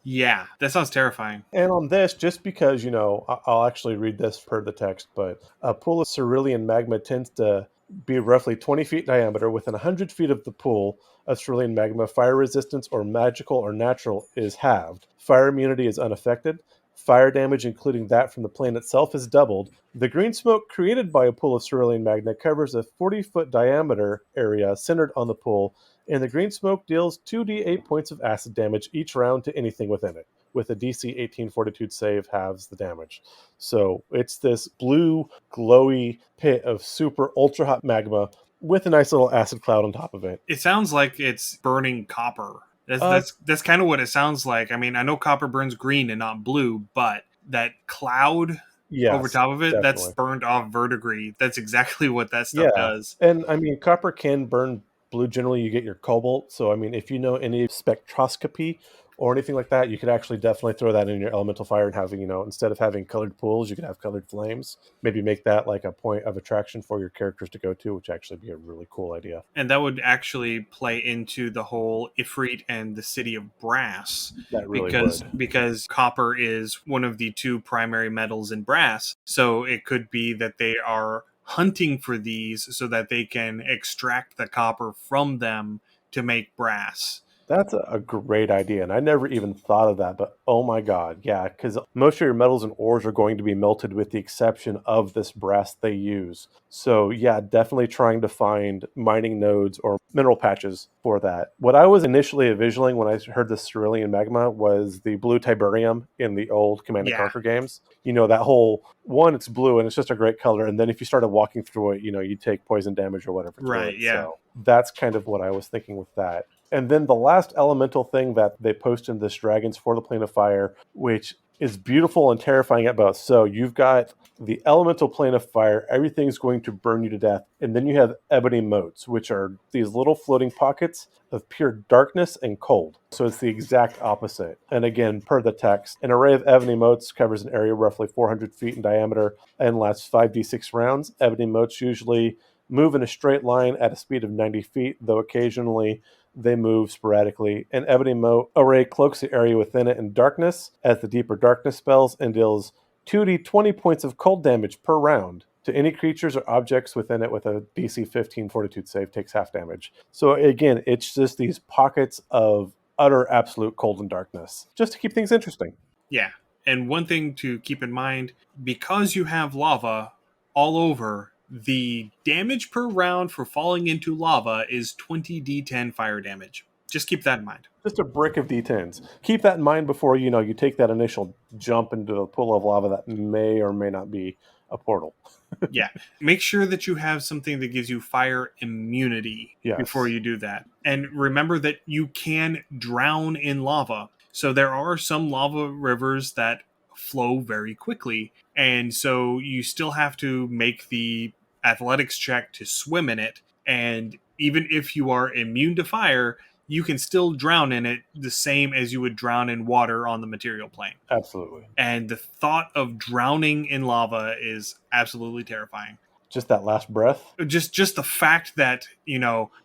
Speaker 1: Yeah, that sounds terrifying.
Speaker 2: And on this, just because, I'll actually read this per the text, but a pool of cerulean magma tends to be roughly 20 feet diameter. Within 100 feet of the pool of cerulean magma, fire resistance or magical or natural is halved. Fire immunity is unaffected. Fire damage, including that from the plane itself, is doubled. The green smoke created by a pool of cerulean magma covers a 40-foot diameter area centered on the pool, and the green smoke deals 2d8 points of acid damage each round to anything within it. With a DC 18 Fortitude save, halves the damage. So it's this blue, glowy pit of super ultra hot magma with a nice little acid cloud on top of it.
Speaker 1: It sounds like it's burning copper. That's
Speaker 2: Uh,
Speaker 1: that's kind of what it sounds like. I mean, I know copper burns green and not blue, but that cloud over
Speaker 2: yes,
Speaker 1: top of it, that's
Speaker 2: definitely.
Speaker 1: burned off verdigris. That's exactly what that stuff
Speaker 2: Yeah.
Speaker 1: does.
Speaker 2: And I mean, copper can burn blue. Generally, you get your cobalt. So, I mean, if you know any spectroscopy or anything like that, you could actually definitely throw that in your elemental fire and having, instead of having colored pools, you could have colored flames. Maybe make that like a point of attraction for your characters to go to, which actually be a really cool idea.
Speaker 1: And that would actually play into the whole Ifrit and the city of brass,
Speaker 2: That really
Speaker 1: because
Speaker 2: would.
Speaker 1: because copper is one of the two primary metals in brass. So it could be that they are hunting for these so that they can extract the copper from them to make brass.
Speaker 2: That's a great idea, and I never even thought of that, but oh my god, yeah, because most of your metals and ores are going to be melted with the exception of this brass they use. So yeah, definitely trying to find mining nodes or mineral patches for that. What I was initially envisioning when I heard the cerulean magma was the blue tiberium in the old Command &
Speaker 1: Yeah,
Speaker 2: Conquer games. You know, that whole, one, it's blue and it's just a great color, and then if you started walking through it, you know, you take poison damage or whatever through
Speaker 1: right,
Speaker 2: it.
Speaker 1: yeah.
Speaker 2: So that's kind of what I was thinking with that. And then the last elemental thing that they post in this Dragons for the Plane of Fire, which is beautiful and terrifying at both. So you've got the elemental plane of fire, everything's going to burn you to death. And then you have ebony motes, which are these little floating pockets of pure darkness and cold. So it's the exact opposite. And again, per the text, an array of ebony motes covers an area roughly 400 feet in diameter and lasts 5d6 rounds. Ebony motes usually move in a straight line at a speed of 90 feet, though occasionally they move sporadically. An ebony mote array cloaks the area within it in darkness as the deeper darkness spells and deals 2d 20 points of cold damage per round to any creatures or objects within it with a DC 15 fortitude save takes half damage. So again, it's just these pockets of utter absolute cold and darkness just to keep things interesting.
Speaker 1: Yeah. And one thing to keep in mind, because you have lava all over, the damage per round for falling into lava is 20d10 fire damage. Just keep that in mind.
Speaker 2: Just a brick of D10s. Keep that in mind before you take that initial jump into the pool of lava that may or may not be a portal.
Speaker 1: Yeah. Make sure that you have something that gives you fire immunity before
Speaker 2: Yes.
Speaker 1: you do that. And remember that you can drown in lava. So there are some lava rivers that flow very quickly. And so you still have to make the athletics check to swim in it. And even if you are immune to fire, you can still drown in it the same as you would drown in water on the material plane.
Speaker 2: Absolutely.
Speaker 1: And the thought of drowning in lava is absolutely terrifying.
Speaker 2: Just that last breath.
Speaker 1: Just the fact that,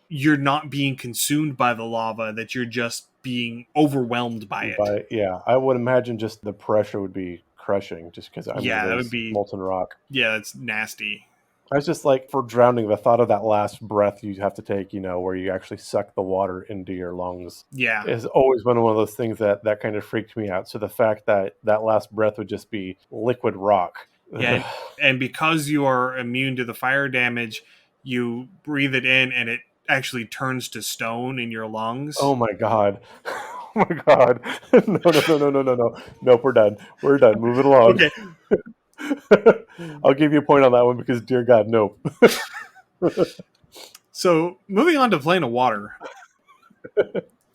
Speaker 1: you're not being consumed by the lava, that you're just being overwhelmed by it.
Speaker 2: But yeah, I would imagine just the pressure would be crushing just because, I mean,
Speaker 1: Yeah,
Speaker 2: it
Speaker 1: that would
Speaker 2: is
Speaker 1: be,
Speaker 2: molten rock.
Speaker 1: yeah, that's nasty.
Speaker 2: I was just like, for drowning, the thought of that last breath you have to take, where you actually suck the water into your lungs,
Speaker 1: Yeah.
Speaker 2: has always been one of those things that kind of freaked me out. So the fact that that last breath would just be liquid rock.
Speaker 1: Yeah. And because you are immune to the fire damage, you breathe it in and it actually turns to stone in your lungs.
Speaker 2: Oh my god. Oh my god. No, no, no, no, no, no, no. Nope, we're done. We're done. Move it along.
Speaker 1: Okay.
Speaker 2: I'll give you a point on that one because, dear God, nope.
Speaker 1: So moving on to plane of water.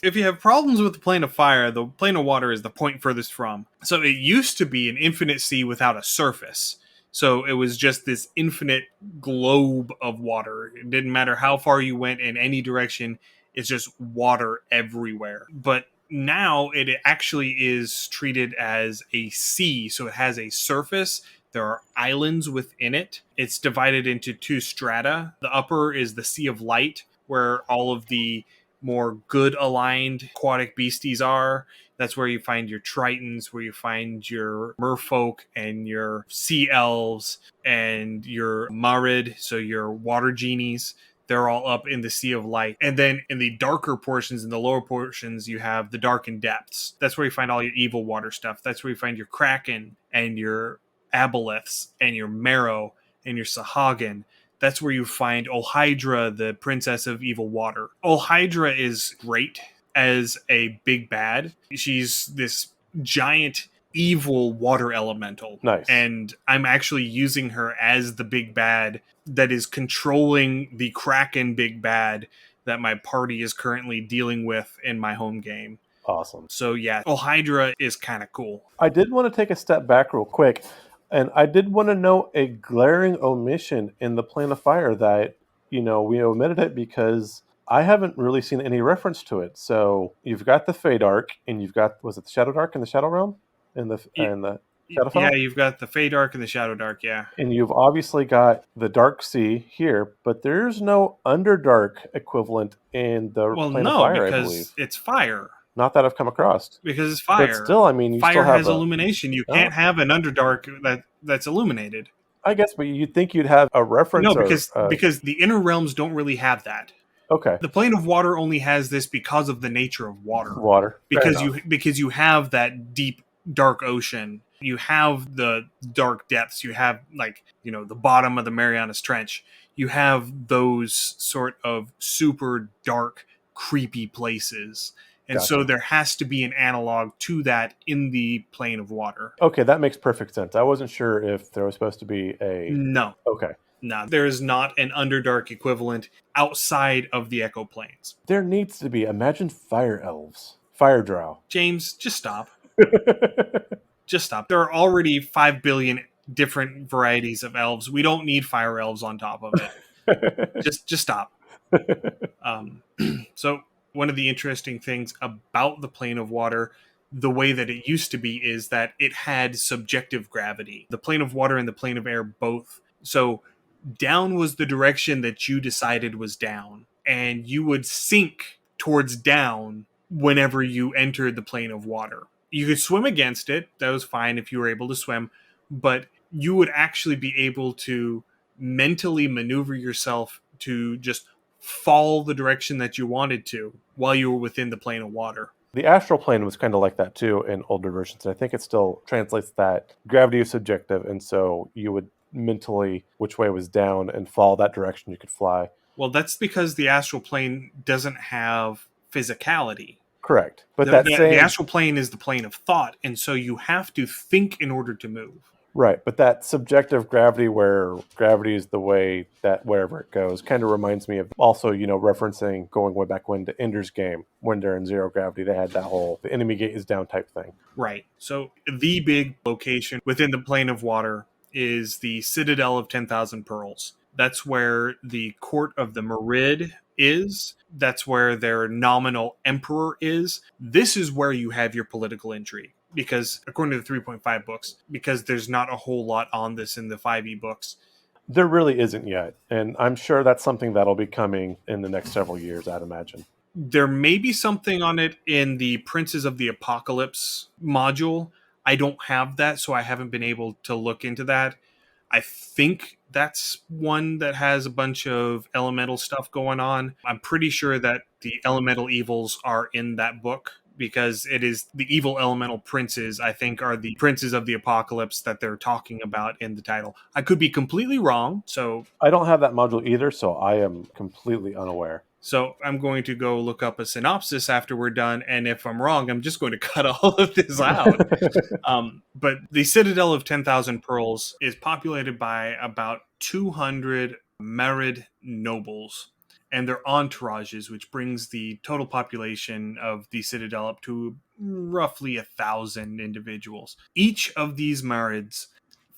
Speaker 1: If you have problems with the plane of fire, the plane of water is the point furthest from. So it used to be an infinite sea without a surface. So it was just this infinite globe of water. It didn't matter how far you went in any direction, it's just water everywhere. But now it actually is treated as a sea. So it has a surface. There are islands within it. It's divided into two strata. The upper is the Sea of Light, where all of the more good aligned aquatic beasties are. That's where you find your tritons, where you find your merfolk and your sea elves and your marid, so your water genies. They're all up in the Sea of Light. And then in the darker portions, in the lower portions, you have the darkened depths. That's where you find all your evil water stuff. That's where you find your kraken and your aboleths and your marrow and your sahagin. That's where you find Olhydra, the princess of evil water. Olhydra is great as a big bad. She's this giant evil water elemental.
Speaker 2: Nice.
Speaker 1: And I'm actually using her as the big bad that is controlling the Kraken big bad that my party is currently dealing with in my home game.
Speaker 2: Awesome.
Speaker 1: So yeah, Olhydra is kind of cool.
Speaker 2: I did want to take a step back real quick. And I did want to note a glaring omission in the Plane of Fire that, we omitted it because I haven't really seen any reference to it. So you've got the Fey Dark, and you've got, was it the Shadow Dark in the Shadow Realm? And the Shadowfell?
Speaker 1: Yeah, you've got the Fey Dark and the Shadow Dark, yeah.
Speaker 2: And you've obviously got the Dark Sea here, but there's no Underdark equivalent in the Plane of Fire, I believe.
Speaker 1: Because it's fire.
Speaker 2: Not that I've come across.
Speaker 1: Because it's fire.
Speaker 2: But still, I mean, you
Speaker 1: fire
Speaker 2: still have
Speaker 1: has illumination. You can't have an Underdark that's illuminated.
Speaker 2: I guess, but you'd think you'd have a reference
Speaker 1: No,
Speaker 2: or
Speaker 1: because the inner realms don't really have that.
Speaker 2: okay,
Speaker 1: The plane of water only has this because of the nature of water.
Speaker 2: water. Fair enough.
Speaker 1: Because you have that deep dark ocean, you have the dark depths, you have, like, the bottom of the Marianas Trench, you have those sort of super dark creepy places, and so
Speaker 2: Gotcha.
Speaker 1: there has to be an analog to that in the plane of water.
Speaker 2: Okay, that makes perfect sense. I wasn't sure if there was supposed to be a.
Speaker 1: No,
Speaker 2: Okay,
Speaker 1: no, there is not an underdark equivalent outside of the Echo Planes.
Speaker 2: there needs to be. Imagine fire elves, fire drow.
Speaker 1: James, just stop. Just stop. There are already 5 billion different varieties of elves. We don't need fire elves on top of it. Just stop. Um, so one of the interesting things about the plane of water, the way that it used to be, is that it had subjective gravity. The plane of water and the plane of air both. So down was the direction that you decided was down, and you would sink towards down whenever you entered the plane of water. You could swim against it. That was fine if you were able to swim, but you would actually be able to mentally maneuver yourself to just fall the direction that you wanted to while you were within the plane of water.
Speaker 2: The astral plane was kind of like that too in older versions. I think it still translates that gravity is subjective, and so you would mentally which way was down and follow that direction you could fly.
Speaker 1: Well, that's because the astral plane doesn't have physicality.
Speaker 2: Correct. But
Speaker 1: The astral plane is the plane of thought, and so you have to think in order to move.
Speaker 2: right, but that subjective gravity where gravity is the way that wherever it goes kind of reminds me of also, referencing going way back when to Ender's Game when they're in zero gravity, they had that whole the enemy gate is down type thing.
Speaker 1: Right. So the big location within the plane of water is the Citadel of 10,000 Pearls. That's where the court of the Marid is. That's where their nominal emperor is. This is where you have your political intrigue. Because, according to the 3.5 books, because there's not a whole lot on this in the 5e books.
Speaker 2: There really isn't yet. And I'm sure that's something that'll be coming in the next several years, I'd imagine.
Speaker 1: There may be something on it in the Princes of the Apocalypse module. I don't have that, so I haven't been able to look into that. I think that's one that has a bunch of elemental stuff going on. I'm pretty sure that the elemental evils are in that book, because it is the evil elemental princes, I think, are the princes of the apocalypse that they're talking about in the title. I could be completely wrong, so
Speaker 2: I don't have that module either, so I am completely unaware.
Speaker 1: So I'm going to go look up a synopsis after we're done, and if I'm wrong, I'm just going to cut all of this out. But the Citadel of 10,000 Pearls is populated by about 200 marid nobles and their entourages, which brings the total population of the Citadel up to roughly 1,000 individuals. Each of these marids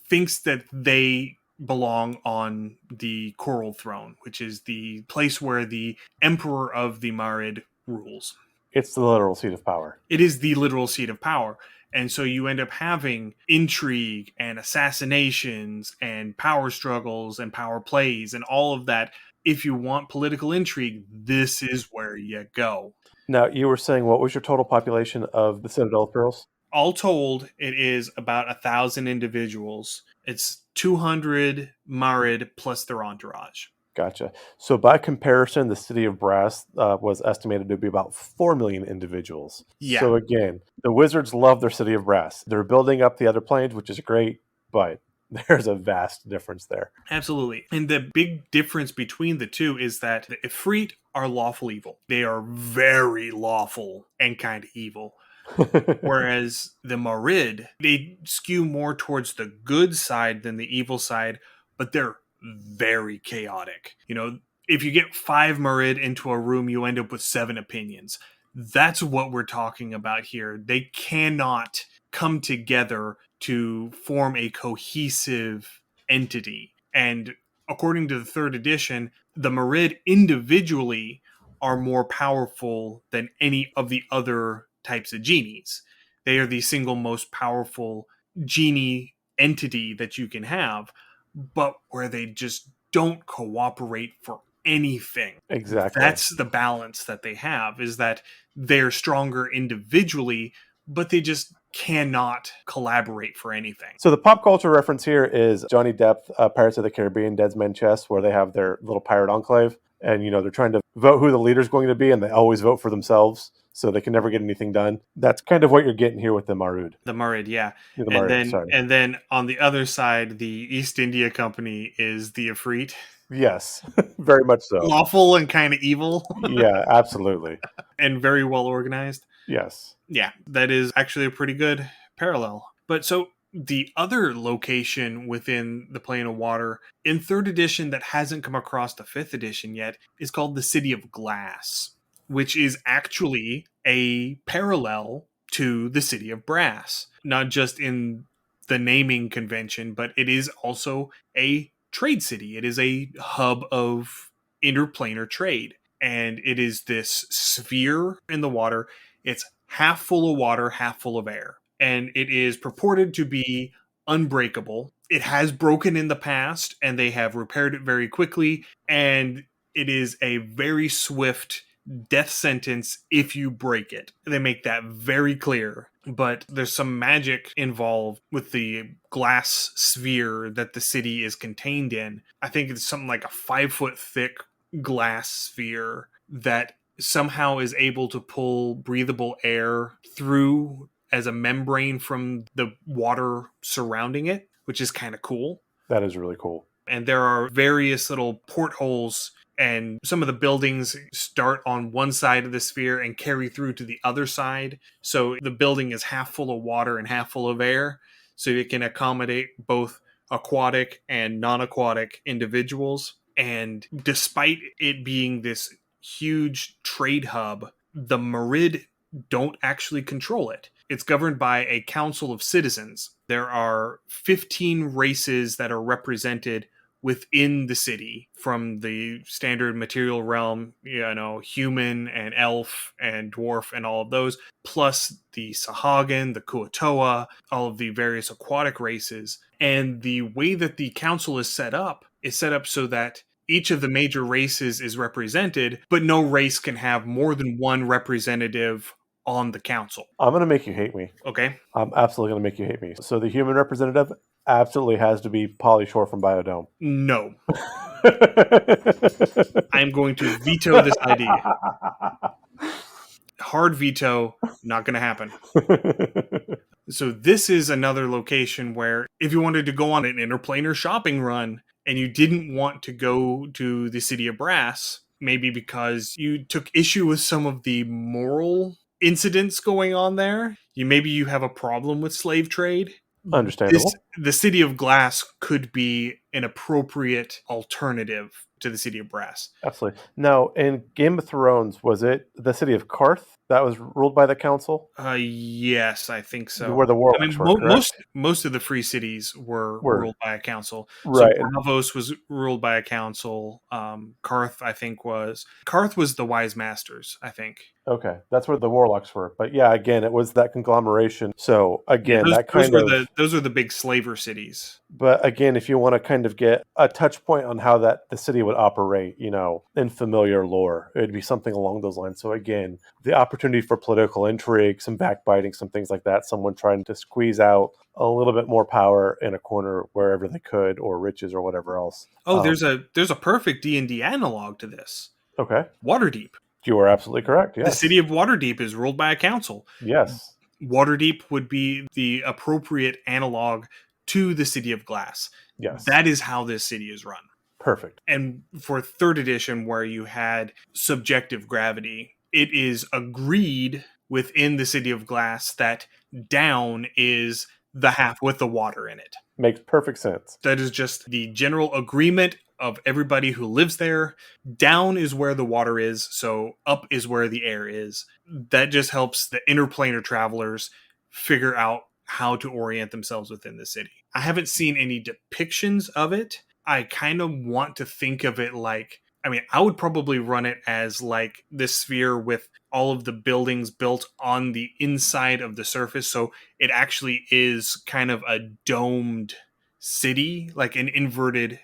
Speaker 1: thinks that they belong on the Coral Throne, which is the place where the Emperor of the Marid rules.
Speaker 2: It's the literal seat of power.
Speaker 1: It is the literal seat of power. And so you end up having intrigue and assassinations and power struggles and power plays and all of that. If you want political intrigue, this is where you go.
Speaker 2: Now, you were saying what was your total population of the Citadel of Pearls?
Speaker 1: All told, it is about 1,000 individuals. It's 200 Marid plus their entourage.
Speaker 2: Gotcha. So by comparison, the city of Brass was estimated to be about 4 million individuals.
Speaker 1: Yeah.
Speaker 2: So again, the wizards love their city of Brass. They're building up the other planes, which is great, but there's a vast difference there.
Speaker 1: Absolutely. And the big difference between the two is that the Efreet are lawful evil. They are very lawful and kind of evil. Whereas the Marid, they skew more towards the good side than the evil side, but they're very chaotic. If you get 5 Marid into a room, you end up with 7 opinions. That's what we're talking about here. They cannot come together to form a cohesive entity. And according to the 3rd edition, the Marid individually are more powerful than any of the other types of genies. They are the single most powerful genie entity that you can have, but where they just don't cooperate for anything.
Speaker 2: Exactly.
Speaker 1: That's the balance that they have, is that they're stronger individually, but they just cannot collaborate for anything.
Speaker 2: So the pop culture reference here is Johnny Depp, Pirates of the Caribbean, Dead Man's Chest, where they have their little pirate enclave, and they're trying to vote who the leader's going to be, and they always vote for themselves, so they can never get anything done. That's kind of what you're getting here with the Marud.
Speaker 1: The Marid, yeah.
Speaker 2: The
Speaker 1: And
Speaker 2: Marid,
Speaker 1: then
Speaker 2: sorry.
Speaker 1: and then on the other side, the East India Company is the efreet.
Speaker 2: Yes, very much so.
Speaker 1: Lawful and kind of evil
Speaker 2: Yeah, absolutely.
Speaker 1: and very well organized.
Speaker 2: Yes.
Speaker 1: Yeah, that is actually a pretty good parallel. But so the other location within the Plane of Water in third edition that hasn't come across the fifth edition yet is called the City of Glass, which is actually a parallel to the City of Brass, not just in the naming convention, but it is also a trade city. It is a hub of interplanar trade. And it is this sphere in the water. It's half full of water, half full of air. And it is purported to be unbreakable. It has broken in the past, and they have repaired it very quickly. And it is a very swift death sentence if you break it. They make that very clear. But there's some magic involved with the glass sphere that the city is contained in. I think it's something like a 5-foot thick glass sphere that somehow is able to pull breathable air through as a membrane from the water surrounding it, which is kind of cool.
Speaker 2: That is really cool.
Speaker 1: And there are various little portholes, and some of the buildings start on one side of the sphere and carry through to the other side. So the building is half full of water and half full of air, so it can accommodate both aquatic and non-aquatic individuals. And despite it being this huge trade hub, the Marid don't actually control it. It's governed by a council of citizens. There are 15 races that are represented within the city, from the standard material realm, human and elf and dwarf and all of those, plus the Sahagin, the Kuatoa, all of the various aquatic races. And the way that the council is set up so that each of the major races is represented, but no race can have more than one representative on the council.
Speaker 2: I'm going to make you hate me.
Speaker 1: Okay?
Speaker 2: I'm absolutely going to make you hate me. So the human representative absolutely has to be Polly Shore from Biodome.
Speaker 1: No. I'm going to veto this idea. Hard veto, not going to happen. So this is another location where if you wanted to go on an interplanar shopping run and you didn't want to go to the City of Brass, maybe because you took issue with some of the moral incidents going on there, maybe you have a problem with slave trade.
Speaker 2: Understandable.
Speaker 1: The City of Glass could be an appropriate alternative to the City of Brass.
Speaker 2: Absolutely. Now, in Game of Thrones, was it the city of Karth that was ruled by the council?
Speaker 1: Yes, I think so.
Speaker 2: Where the warlocks were, correct?
Speaker 1: Most of the free cities were ruled by a council.
Speaker 2: Right.
Speaker 1: So Bravos was ruled by a council. Karth, I think, was the Wise Masters, I think.
Speaker 2: Okay, that's where the warlocks were. But yeah, again, it was that conglomeration. So again,
Speaker 1: those are the big slaver cities.
Speaker 2: But again, if you want to kind of get a touch point on how the city would operate, in familiar lore, it'd be something along those lines. So again, the opportunity for political intrigue, some backbiting, some things like that, someone trying to squeeze out a little bit more power in a corner wherever they could, or riches or whatever else.
Speaker 1: Oh, there's a perfect D&D analog to this.
Speaker 2: Okay.
Speaker 1: Waterdeep.
Speaker 2: You are absolutely correct, yes.
Speaker 1: The city of Waterdeep is ruled by a council.
Speaker 2: Yes.
Speaker 1: Waterdeep would be the appropriate analog to the City of Glass.
Speaker 2: Yes.
Speaker 1: That is how this city is run.
Speaker 2: Perfect.
Speaker 1: And for third edition, where you had subjective gravity, it is agreed within the City of Glass that down is the half with the water in it.
Speaker 2: Makes perfect sense.
Speaker 1: That is just the general agreement of everybody who lives there. Down is where the water is, so up is where the air is. That just helps the interplanar travelers figure out how to orient themselves within the city. I haven't seen any depictions of it. I kind of want to think of it like, I would probably run it as like this sphere with all of the buildings built on the inside of the surface. So it actually is kind of a domed city, like an inverted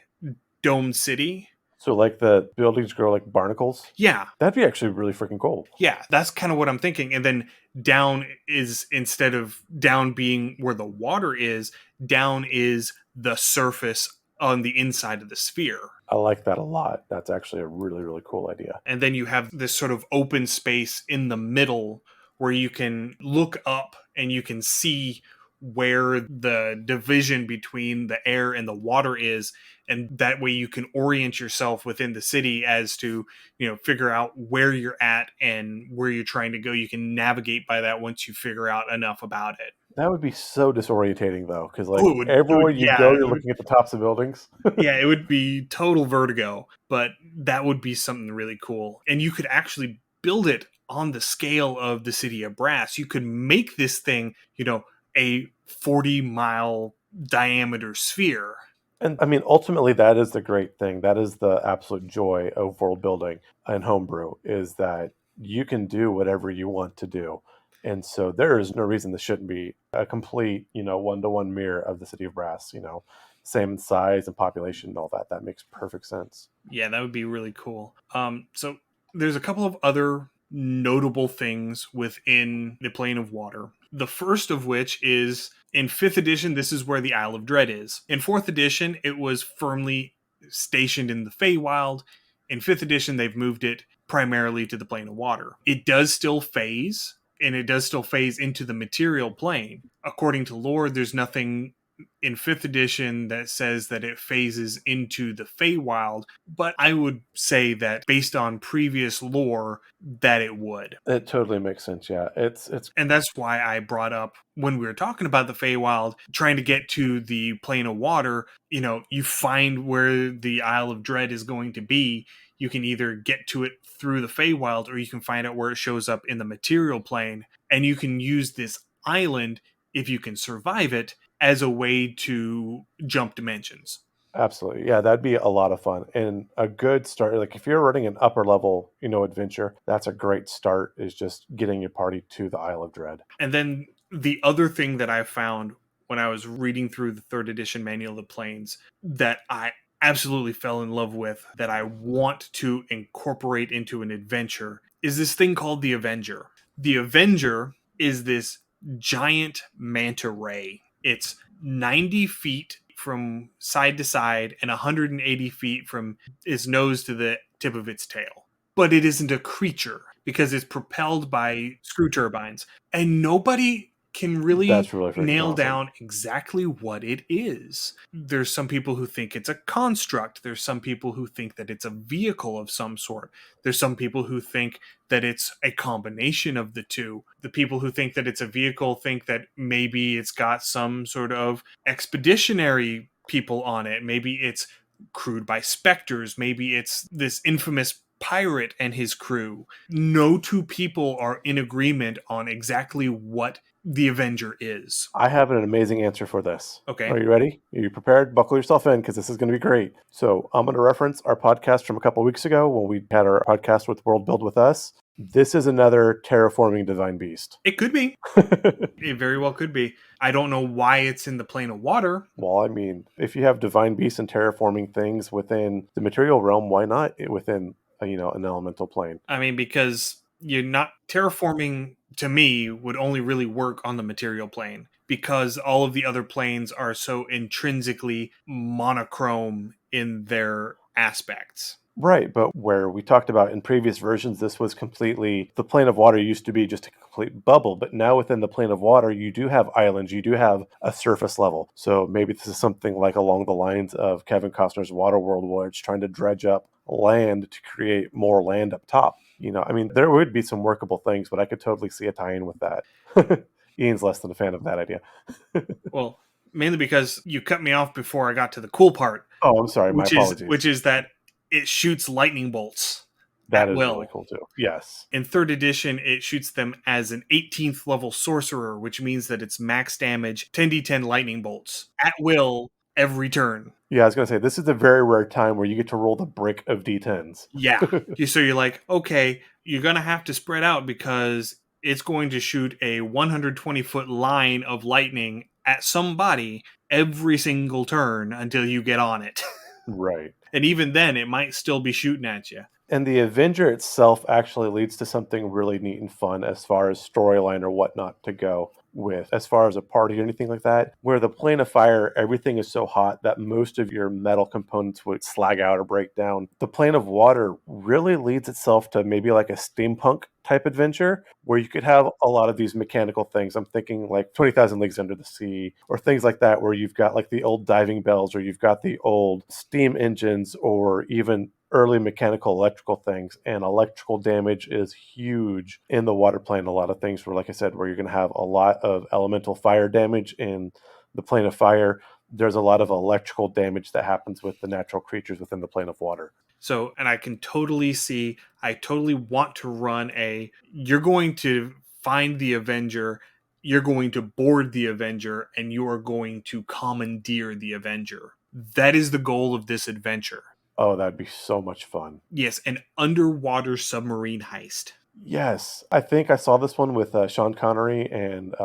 Speaker 1: domed city.
Speaker 2: So like the buildings grow like barnacles?
Speaker 1: Yeah,
Speaker 2: That'd be actually really freaking cool.
Speaker 1: yeah, that's kind of what I'm thinking. And then down is, instead of down being where the water is, down is the surface on the inside of the sphere.
Speaker 2: I like that a lot. That's actually a really, really cool idea.
Speaker 1: And then you have this sort of open space in the middle where you can look up and you can see where the division between the air and the water is, and that way you can orient yourself within the city as to, figure out where you're at and where you're trying to go. You can navigate by that once you figure out enough about it.
Speaker 2: That would be so disorientating though, because
Speaker 1: Oh,
Speaker 2: like everywhere you
Speaker 1: yeah,
Speaker 2: go, you're looking at the tops of buildings.
Speaker 1: yeah, it would be total vertigo, but that would be something really cool. And you could actually build it on the scale of the city of Brass. You could make this thing, a 40-mile diameter sphere.
Speaker 2: And I mean, ultimately, that is the great thing. That is the absolute joy of world building and homebrew is that you can do whatever you want to do. And so there is no reason this shouldn't be a complete, one-to-one mirror of the city of Brass, same size and population and all that. That makes perfect sense.
Speaker 1: Yeah, that would be really cool. So there's a couple of other notable things within the Plane of Water. The first of which is in 5th edition, this is where the Isle of Dread is. In 4th edition, it was firmly stationed in the Feywild. In 5th edition, they've moved it primarily to the Plane of Water. It does still phase, and it does still phase into the material plane. According to lore, there's nothing in 5th edition that says that it phases into the Feywild, but I would say that based on previous lore, that it would.
Speaker 2: It totally makes sense. Yeah, it's
Speaker 1: And that's why I brought up, when we were talking about the Feywild, trying to get to the Plane of Water, you find where the Isle of Dread is going to be. You can either get to it through the Feywild, or you can find out where it shows up in the material plane, and you can use this island, if you can survive it, as a way to jump dimensions.
Speaker 2: absolutely, yeah, that'd be a lot of fun and a good start. Like if you're running an upper level, adventure, that's a great start. Is just getting your party to the Isle of Dread.
Speaker 1: And then the other thing that I found when I was reading through the 3rd edition Manual of the Planes that I absolutely fell in love with, that I want to incorporate into an adventure, is this thing called the Avenger. The Avenger is this giant manta ray. It's 90 feet from side to side and 180 feet from its nose to the tip of its tail. But it isn't a creature because it's propelled by screw turbines. And nobody can really
Speaker 2: That's really freaking
Speaker 1: nail
Speaker 2: awesome.
Speaker 1: down exactly what it is. There's some people who think it's a construct. There's some people who think that it's a vehicle of some sort. There's some people who think that it's a combination of the two. The people who think that it's a vehicle think that maybe it's got some sort of expeditionary people on it. Maybe it's crewed by specters. Maybe it's this infamous pirate and his crew. No two people are in agreement on exactly what the Avenger is.
Speaker 2: I have an amazing answer for this.
Speaker 1: Okay.
Speaker 2: Are you ready? Are you prepared? Buckle yourself in because this is going to be great. So I'm going to reference our podcast from a couple weeks ago when we had our podcast with World Build with Us. This is another terraforming divine beast.
Speaker 1: It could be. It very well could be. I don't know why it's in the Plane of Water.
Speaker 2: Well, I mean, if you have divine beasts and terraforming things within the material realm, why not within an elemental plane?
Speaker 1: I mean, because you're not terraforming, to me, would only really work on the material plane, because all of the other planes are so intrinsically monochrome in their aspects.
Speaker 2: Right, but where we talked about in previous versions, this was completely, the plane of water used to be just a complete bubble, but now within the plane of water, you do have islands, you do have a surface level. So maybe this is something like along the lines of Kevin Costner's Waterworld, where it's trying to dredge up land to create more land up top. I mean, there would be some workable things, but I could totally see a tie-in with that. Ian's less than a fan of that idea.
Speaker 1: Well, mainly because you cut me off before I got to the cool part.
Speaker 2: Oh, I'm sorry, my apologies.
Speaker 1: Which is that it shoots lightning bolts.
Speaker 2: That is really cool too. Yes.
Speaker 1: In 3rd edition, it shoots them as an 18th level sorcerer, which means that it's max damage 10d10 lightning bolts at will every turn.
Speaker 2: Yeah, I was going to say, this is the very rare time where you get to roll the brick of d10s.
Speaker 1: Yeah. So you're like, okay, you're going to have to spread out because it's going to shoot a 120-foot line of lightning at somebody every single turn until you get on it.
Speaker 2: Right.
Speaker 1: And even then, it might still be shooting at you.
Speaker 2: And the Avenger itself actually leads to something really neat and fun as far as storyline or whatnot to go with, as far as a party or anything like that. Where the plane of fire, everything is so hot that most of your metal components would slag out or break down. The plane of water really leads itself to maybe like a steampunk type adventure where you could have a lot of these mechanical things. I'm thinking like 20,000 Leagues Under the Sea or things like that, where you've got like the old diving bells or you've got the old steam engines or even early mechanical electrical things. And electrical damage is huge in the water plane. A lot of things where, like I said, where you're going to have a lot of elemental fire damage in the plane of fire. There's a lot of electrical damage that happens with the natural creatures within the plane of water.
Speaker 1: So, and I can totally see, I totally want to run you're going to find the Avenger, you're going to board the Avenger, and you are going to commandeer the Avenger. That is the goal of this adventure.
Speaker 2: Oh, that'd be so much fun.
Speaker 1: Yes, an underwater submarine heist.
Speaker 2: Yes, I think I saw this one with Sean Connery and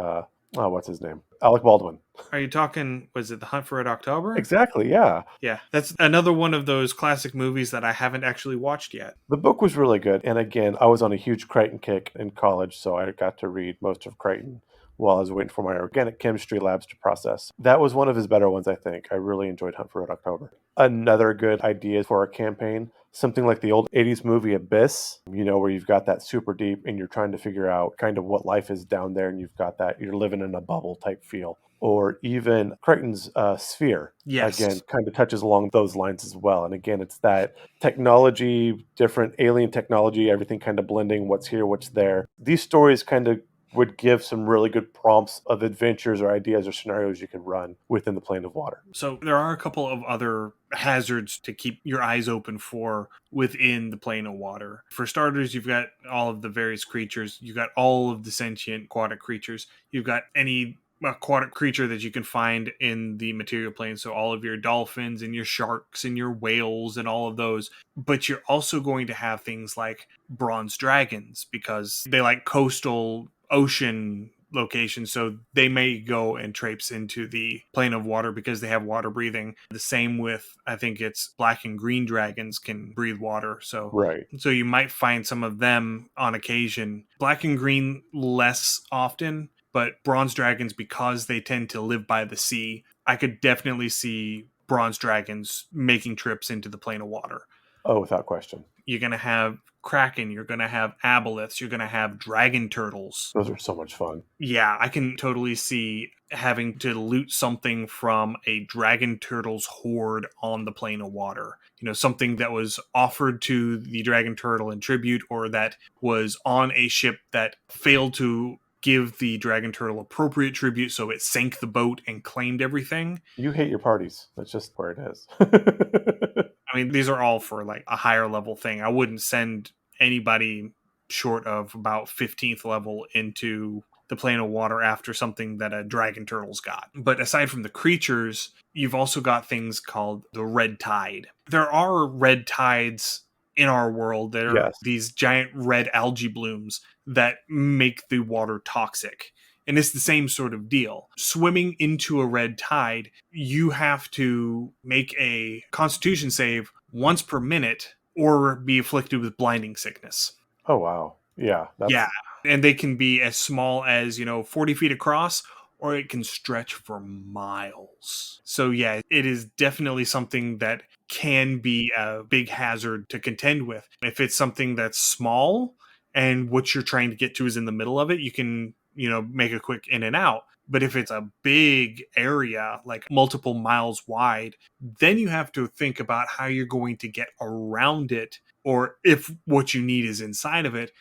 Speaker 2: what's his name? Alec Baldwin.
Speaker 1: Are you talking, was it The Hunt for Red October?
Speaker 2: Exactly, yeah.
Speaker 1: Yeah, that's another one of those classic movies that I haven't actually watched yet.
Speaker 2: The book was really good. And again, I was on a huge Crichton kick in college, so I got to read most of Crichton while I was waiting for my organic chemistry labs to process. That was one of his better ones, I think. I really enjoyed Hunt for Red October. Another good idea for a campaign, something like the old 80s movie Abyss, where you've got that super deep and you're trying to figure out kind of what life is down there and you've got that you're living in a bubble type feel. Or even Crichton's Sphere,
Speaker 1: Yes.
Speaker 2: again, kind of touches along those lines as well. And again, it's that technology, different alien technology, everything kind of blending, what's here, what's there. These stories kind of would give some really good prompts of adventures or ideas or scenarios you could run within the plane of water.
Speaker 1: So there are a couple of other hazards to keep your eyes open for within the plane of water. For starters, you've got all of the various creatures. You've got all of the sentient aquatic creatures. You've got any aquatic creature that you can find in the material plane. So all of your dolphins and your sharks and your whales and all of those. But you're also going to have things like bronze dragons because they like coastal ocean locations, so they may go and traipse into the plane of water because they have water breathing. The same with, I think it's black and green dragons can breathe water, so
Speaker 2: Right.
Speaker 1: so you might find some of them on occasion. Black and green less often, but bronze dragons, because they tend to live by the sea, I could definitely see bronze dragons making trips into the plane of water.
Speaker 2: Oh, without question.
Speaker 1: You're going to have kraken, you're going to have aboleths, you're going to have dragon turtles.
Speaker 2: Those are so much fun.
Speaker 1: Yeah, I can totally see having to loot something from a dragon turtle's horde on the plane of water. Something that was offered to the dragon turtle in tribute, or that was on a ship that failed to give the dragon turtle appropriate tribute, so it sank the boat and claimed everything.
Speaker 2: You hate your parties. That's just where it is.
Speaker 1: I mean, these are all for like a higher level thing. I wouldn't send anybody short of about 15th level into the plane of water after something that a dragon turtle's got. But aside from the creatures, you've also got things called the red tide. There are red tides in our world. There are these giant red algae blooms that make the water toxic. And it's the same sort of deal. Swimming into a red tide, you have to make a constitution save once per minute or be afflicted with blinding sickness.
Speaker 2: Oh, wow. Yeah.
Speaker 1: Yeah. And they can be as small as, 40 feet across, or it can stretch for miles. So yeah, it is definitely something that can be a big hazard to contend with. If it's something that's small and what you're trying to get to is in the middle of it, you can make a quick in and out. But if it's a big area, like multiple miles wide, then you have to think about how you're going to get around it. Or if what you need is inside of it,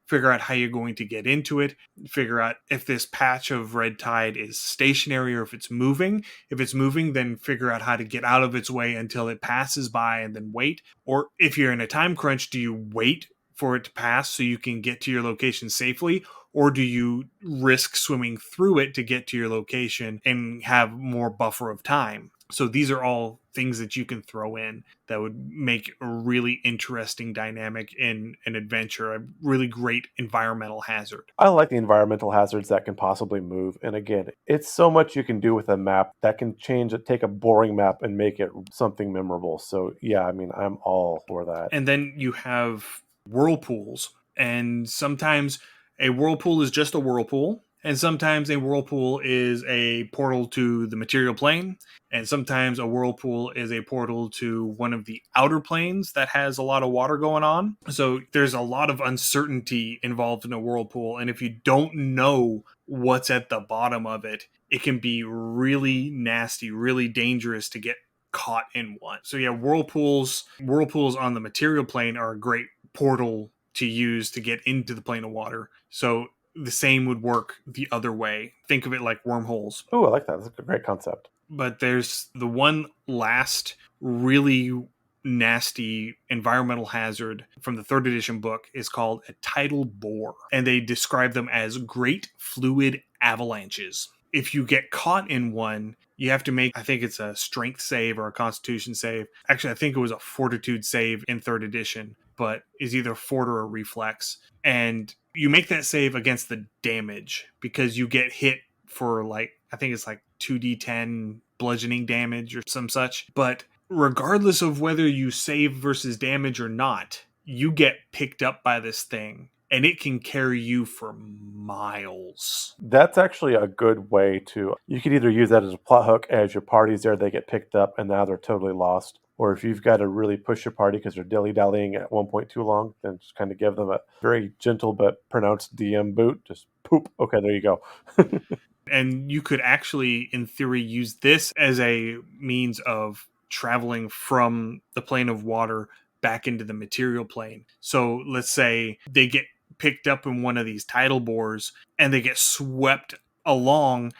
Speaker 1: figure out how you're going to get into it, figure out if this patch of red tide is stationary or if it's moving. If it's moving, then figure out how to get out of its way until it passes by and then wait. Or if you're in a time crunch, do you wait for it to pass so you can get to your location safely? Or do you risk swimming through it to get to your location and have more buffer of time? So these are all things that you can throw in that would make a really interesting dynamic in an adventure, a really great environmental hazard.
Speaker 2: I like the environmental hazards that can possibly move. And again, it's so much you can do with a map that can change it, take a boring map and make it something memorable. So yeah, I mean, I'm all for that.
Speaker 1: And then you have whirlpools, and sometimes a whirlpool is just a whirlpool, and sometimes a whirlpool is a portal to the material plane, and sometimes a whirlpool is a portal to one of the outer planes that has a lot of water going on. So there's a lot of uncertainty involved in a whirlpool, and if you don't know what's at the bottom of it, it can be really nasty, really dangerous to get caught in one. So yeah, whirlpools on the material plane are a great portal to use to get into the plane of water. So the same would work the other way. Think of it like wormholes.
Speaker 2: Oh, I like that. That's a great concept.
Speaker 1: But there's the one last really nasty environmental hazard from the third edition book is called a tidal bore, and they describe them as great fluid avalanches. If you get caught in one, you have to make, I think it's a strength save or a constitution save. Actually, I think it was a fortitude save in third edition, but is either fort or a reflex. And you make that save against the damage because you get hit for like, I think it's like 2d10 bludgeoning damage or some such. But regardless of whether you save versus damage or not, you get picked up by this thing and it can carry you for miles.
Speaker 2: That's actually a good way to. You could either use that as a plot hook as your party's there, they get picked up, and now they're totally lost. Or if you've got to really push your party because they're dilly dallying at one point too long, then just kind of give them a very gentle but pronounced DM boot. Just poop. Okay, there you go.
Speaker 1: And you could actually, in theory, use this as a means of traveling from the plane of water back into the material plane. So let's say they get picked up in one of these tidal bores and they get swept along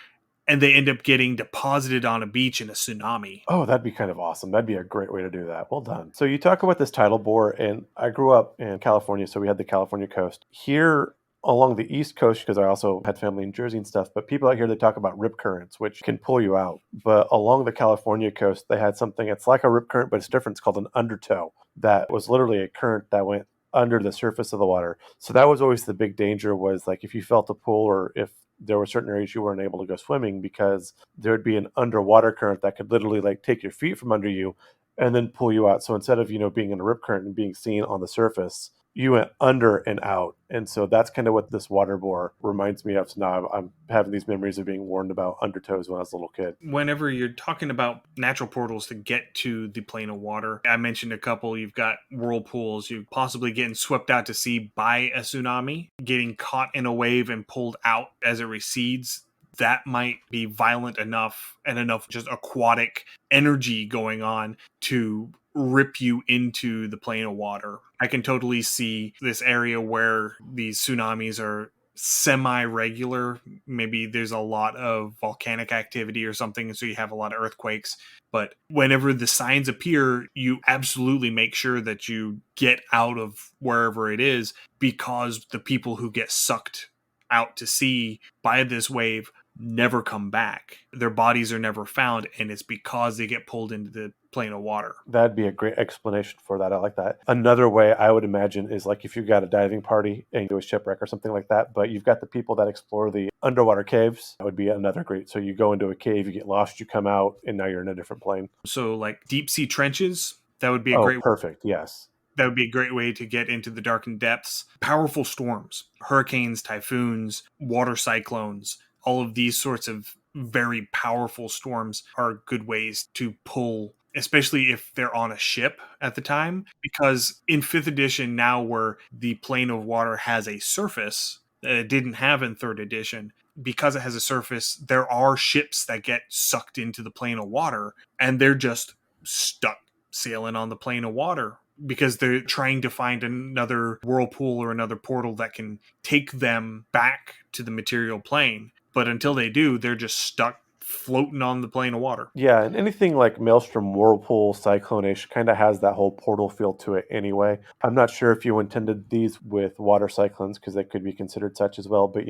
Speaker 1: and they end up getting deposited on a beach in a tsunami.
Speaker 2: Oh, that'd be kind of awesome. That'd be a great way to do that. Well done. So you talk about this tidal bore, and I grew up in California, so we had the California coast. Here along the East Coast, because I also had family in Jersey and stuff, but people out here, they talk about rip currents, which can pull you out. But along the California coast, they had something, it's like a rip current, but it's different. It's called an undertow. That was literally a current that went under the surface of the water. So that was always the big danger, was like if you felt a pull or if there were certain areas you weren't able to go swimming, because there would be an underwater current that could literally like take your feet from under you and then pull you out. So instead of, being in a rip current and being seen on the surface, you went under and out. And so that's kind of what this water bore reminds me of. So now I'm having these memories of being warned about undertows when I was a little kid.
Speaker 1: Whenever you're talking about natural portals to get to the plane of water, I mentioned a couple. You've got whirlpools, you possibly getting swept out to sea by a tsunami, getting caught in a wave and pulled out as it recedes. That might be violent enough and enough just aquatic energy going on to rip you into the plane of water. I can totally see this area where these tsunamis are semi-regular. Maybe there's a lot of volcanic activity or something, so you have a lot of earthquakes. But whenever the signs appear, you absolutely make sure that you get out of wherever it is, because the people who get sucked out to sea by this wave never come back. Their bodies are never found, and it's because they get pulled into the plane of water.
Speaker 2: That'd be a great explanation for that. I like that. Another way I would imagine is like if you've got a diving party and you do a shipwreck or something like that, but you've got the people that explore the underwater caves. That would be another great. So you go into a cave, you get lost, you come out, and now you're in a different plane.
Speaker 1: So like deep sea trenches, that would be a
Speaker 2: Oh,
Speaker 1: great
Speaker 2: perfect. Yes.
Speaker 1: that would be a great way to get into the darkened depths. Powerful storms, hurricanes, typhoons, water cyclones, all of these sorts of very powerful storms are good ways to pull, especially if they're on a ship at the time. Because in 5th edition, now where the plane of water has a surface that it didn't have in 3rd edition, because it has a surface, there are ships that get sucked into the plane of water and they're just stuck sailing on the plane of water because they're trying to find another whirlpool or another portal that can take them back to the material plane. But until they do, they're just stuck floating on the plane of water.
Speaker 2: Yeah, and anything like Maelstrom, Whirlpool, Cyclone-ish kind of has that whole portal feel to it anyway. I'm not sure if you intended these with water cyclones, because they could be considered such as well, but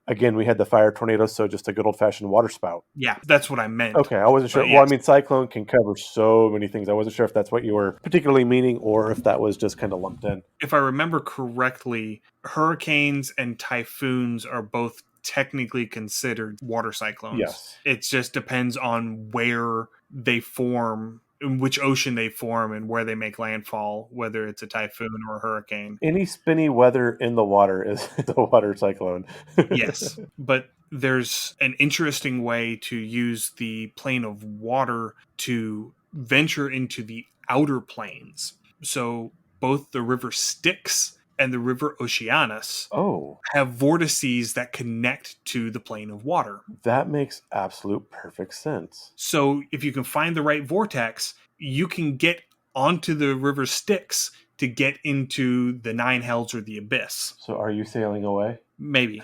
Speaker 2: again, we had the fire tornado, so just a good old-fashioned water spout.
Speaker 1: Yeah, that's what I meant.
Speaker 2: Okay, I wasn't sure.
Speaker 1: But
Speaker 2: Well, I
Speaker 1: yes,
Speaker 2: mean, cyclone can cover so many things. I wasn't sure if that's what you were particularly meaning or if that was just kind of lumped in.
Speaker 1: if I remember correctly, hurricanes and typhoons are both technically considered water cyclones.
Speaker 2: Yes.
Speaker 1: It just depends on where they form, in which ocean they form, and where they make landfall, whether it's a typhoon or a hurricane.
Speaker 2: Any spinny weather in the water is a water cyclone.
Speaker 1: Yes, but there's an interesting way to use the plane of water to venture into the outer planes. So both the river Styx and the river Oceanus
Speaker 2: Oh,
Speaker 1: have vortices that connect to the plane of water.
Speaker 2: that makes absolute perfect sense.
Speaker 1: So if you can find the right vortex, you can get onto the river Styx to get into the Nine Hells or the Abyss.
Speaker 2: So are you sailing away?
Speaker 1: Maybe.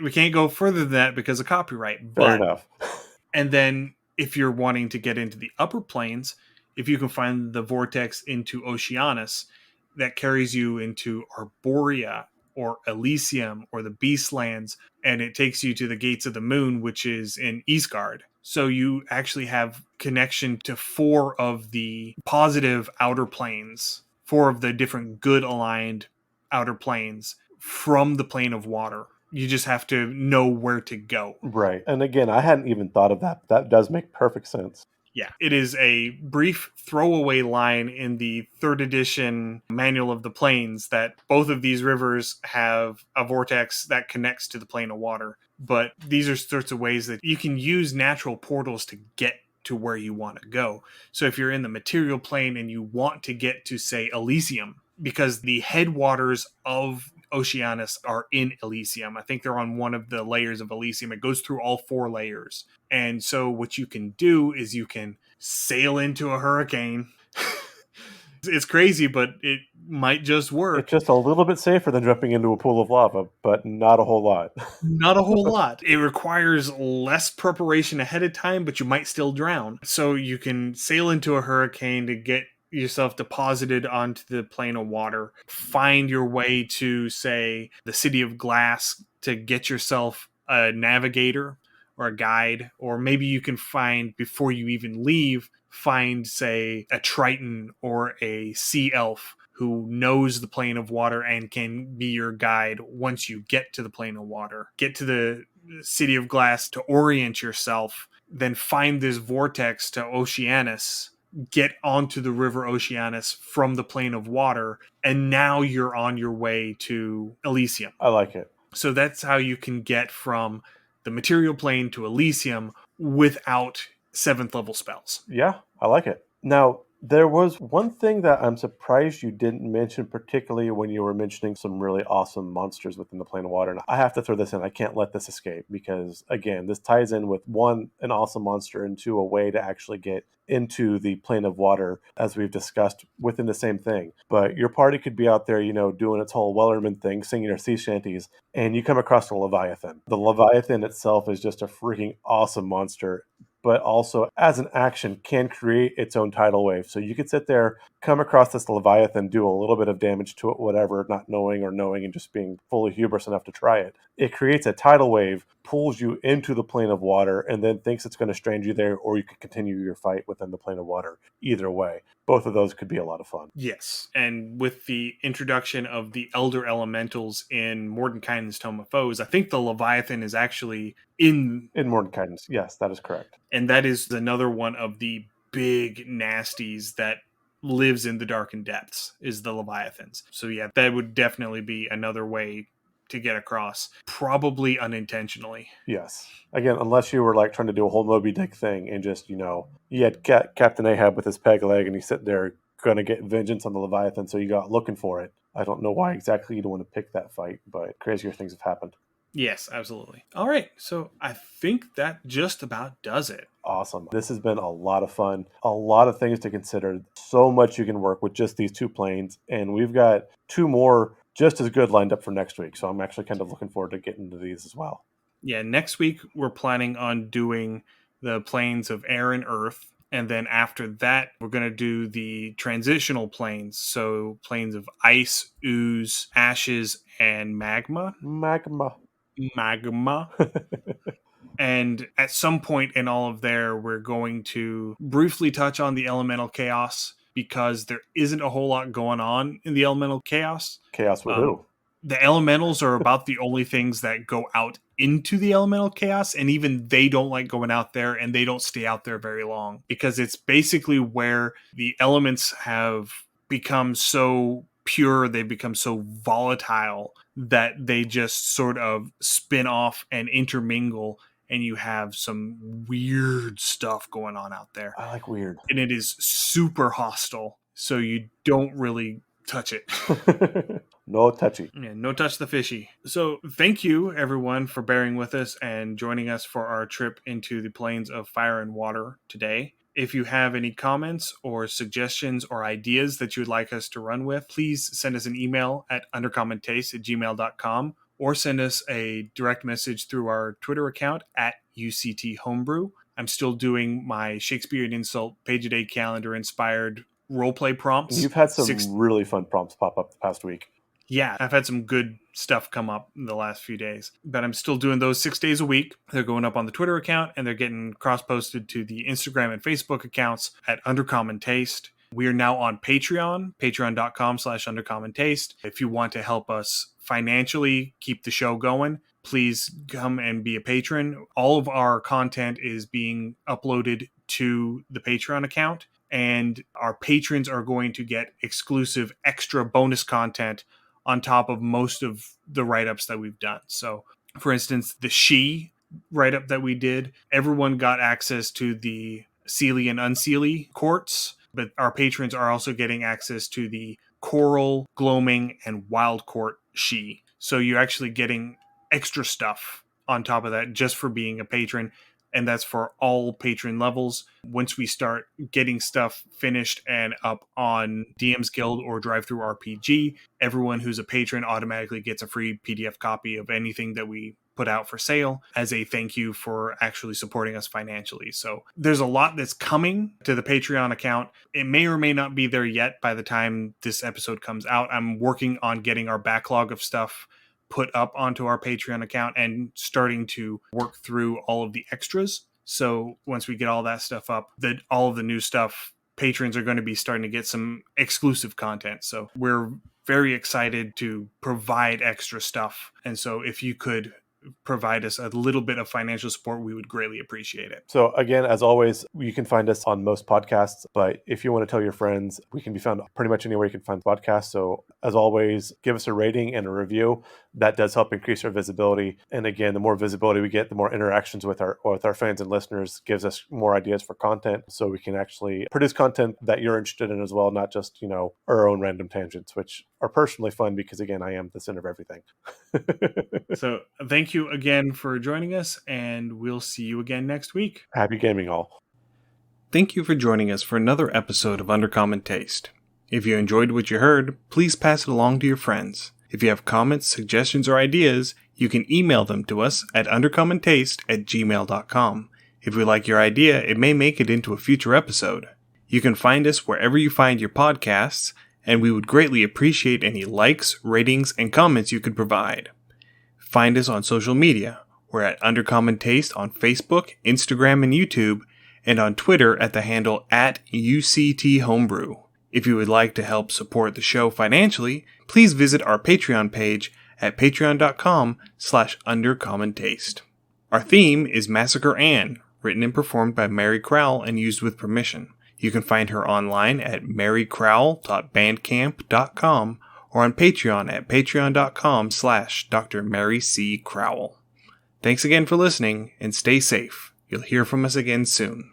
Speaker 1: We can't go further than that because of copyright.
Speaker 2: Fair
Speaker 1: But
Speaker 2: enough.
Speaker 1: and then if you're wanting to get into the upper planes, if you can find the vortex into Oceanus, that carries you into Arborea or Elysium or the Beastlands, and it takes you to the Gates of the Moon, which is in Eastgard. So you actually have connection to 4 of the positive outer planes, 4 of the different good aligned outer planes from the plane of water. You just have to know where to go.
Speaker 2: Right. And again, I hadn't even thought of that. That does make perfect sense.
Speaker 1: Yeah, it is a brief throwaway line in the 3rd edition Manual of the Planes that both of these rivers have a vortex that connects to the plane of water. But these are sorts of ways that you can use natural portals to get to where you want to go. So if you're in the material plane and you want to get to, say, Elysium, because the headwaters of Oceanus are in Elysium. I think they're on one of the layers of Elysium. It goes through all 4 layers. And so what you can do is you can sail into a hurricane. It's crazy, but it might just work.
Speaker 2: It's just a little bit safer than jumping into a pool of lava, but not a whole lot.
Speaker 1: Not a whole lot. It requires less preparation ahead of time, but you might still drown. So you can sail into a hurricane to get yourself deposited onto the plane of water, find your way to, say, the City of Glass to get yourself a navigator or a guide, or maybe you can find, before you even leave, find, say, a Triton or a Sea Elf who knows the plane of water and can be your guide once you get to the plane of water. Get to the City of Glass to orient yourself, then find this vortex to Oceanus, get onto the river Oceanus from the plane of water, and now you're on your way to Elysium.
Speaker 2: I like it.
Speaker 1: So that's how you can get from the material plane to Elysium without 7th level spells.
Speaker 2: Yeah, I like it. Now, there was one thing that I'm surprised you didn't mention, particularly when you were mentioning some really awesome monsters within the plane of water. And I have to throw this in. I can't let this escape because, again, this ties in with 1, an awesome monster, and 2, a way to actually get into the plane of water, as we've discussed within the same thing. But your party could be out there, doing its whole Wellerman thing, singing their sea shanties, and you come across the Leviathan. The Leviathan itself is just a freaking awesome monster, but also as an action can create its own tidal wave. So you could sit there, come across this Leviathan, do a little bit of damage to it, whatever, not knowing or knowing and just being fully hubris enough to try it. It creates a tidal wave, pulls you into the plane of water, and then thinks it's going to strand you there, or you could continue your fight within the plane of water. Either way, both of those could be a lot of fun.
Speaker 1: Yes, and with the introduction of the Elder Elementals in Mordenkainen's Tome of Foes, I think the Leviathan is actually in
Speaker 2: Mordenkainen's, yes, that is correct.
Speaker 1: And that is another one of the big nasties that lives in the darkened depths, is the Leviathans. So yeah, that would definitely be another way to get across, probably unintentionally.
Speaker 2: Yes. Again, unless you were like trying to do a whole Moby Dick thing and just, you had Captain Ahab with his peg leg and he's sitting there going to get vengeance on the Leviathan, so you got looking for it. I don't know why exactly you'd want to pick that fight, but crazier things have happened.
Speaker 1: Yes, absolutely. All right, so I think that just about does it.
Speaker 2: Awesome. This has been a lot of fun. A lot of things to consider. So much you can work with just these 2 planes, and we've got 2 more just as good lined up for next week. So I'm actually kind of looking forward to getting into these as well.
Speaker 1: Yeah, next week we're planning on doing the planes of air and earth. And then after that, we're going to do the transitional planes. So planes of ice, ooze, ashes, and magma.
Speaker 2: Magma.
Speaker 1: And at some point in all of there, we're going to briefly touch on the elemental chaos because there isn't a whole lot going on in the elemental chaos.
Speaker 2: Chaos with who?
Speaker 1: The elementals are about the only things that go out into the elemental chaos, and even they don't like going out there, and they don't stay out there very long because it's basically where the elements have become so pure, they've become so volatile that they just sort of spin off and intermingle, and you have some weird stuff going on out there.
Speaker 2: I like weird.
Speaker 1: And it is super hostile, so you don't really touch it.
Speaker 2: No touchy.
Speaker 1: Yeah, no touch the fishy. So thank you, everyone, for bearing with us and joining us for our trip into the plains of fire and water today. If you have any comments or suggestions or ideas that you would like us to run with, please send us an email at undercommontaste@gmail.com or send us a direct message through our Twitter account at UCT Homebrew. I'm still doing my Shakespearean Insult page-a-day calendar inspired roleplay prompts.
Speaker 2: You've had some really fun prompts pop up the past week.
Speaker 1: Yeah, I've had some good stuff come up in the last few days, but I'm still doing those 6 days a week. They're going up on the Twitter account and they're getting cross-posted to the Instagram and Facebook accounts at Undercommon Taste. We are now on Patreon, patreon.com/Undercommon Taste. If you want to help us financially keep the show going, please come and be a patron. All of our content is being uploaded to the Patreon account, and our patrons are going to get exclusive extra bonus content on top of most of the write-ups that we've done. So, for instance, the She write-up that we did, everyone got access to the Seelie and Unseelie courts, but our patrons are also getting access to the Coral, Gloaming, and Wild Court She. So you're actually getting extra stuff on top of that just for being a patron, and that's for all patron levels. Once we start getting stuff finished and up on DM's Guild or Drive-Thru RPG, everyone who's a patron automatically gets a free PDF copy of anything that we put out for sale as a thank you for actually supporting us financially. So there's a lot that's coming to the Patreon account. It may or may not be there yet by the time this episode comes out. I'm working on getting our backlog of stuff put up onto our Patreon account and starting to work through all of the extras. So once we get all that stuff up, all of the new stuff, patrons are going to be starting to get some exclusive content. So we're very excited to provide extra stuff. And so if you could provide us a little bit of financial support, we would greatly appreciate it.
Speaker 2: So again, as always, you can find us on most podcasts, but if you want to tell your friends, we can be found pretty much anywhere you can find podcasts. So as always, give us a rating and a review. That does help increase our visibility. And again, the more visibility we get, the more interactions with our fans and listeners gives us more ideas for content. So we can actually produce content that you're interested in as well, not just, our own random tangents, which are personally fun because again, I am the center of everything.
Speaker 1: So thank you again for joining us, and we'll see you again next week.
Speaker 2: Happy gaming all.
Speaker 1: Thank you for joining us for another episode of Undercommon Taste. If you enjoyed what you heard, please pass it along to your friends. If you have comments, suggestions, or ideas, you can email them to us at undercommontaste@gmail.com. If we like your idea, it may make it into a future episode. You can find us wherever you find your podcasts, and we would greatly appreciate any likes, ratings, and comments you could provide. Find us on social media. We're at Undercommon Taste on Facebook, Instagram, and YouTube, and on Twitter at the handle @UCT Homebrew. If you would like to help support the show financially, please visit our Patreon page at patreon.com/undercommontaste. Our theme is Massacre Anne, written and performed by Mary Crowell and used with permission. You can find her online at marycrowell.bandcamp.com or on Patreon at patreon.com/Dr. Mary C. Crowell. Thanks again for listening, and stay safe. You'll hear from us again soon.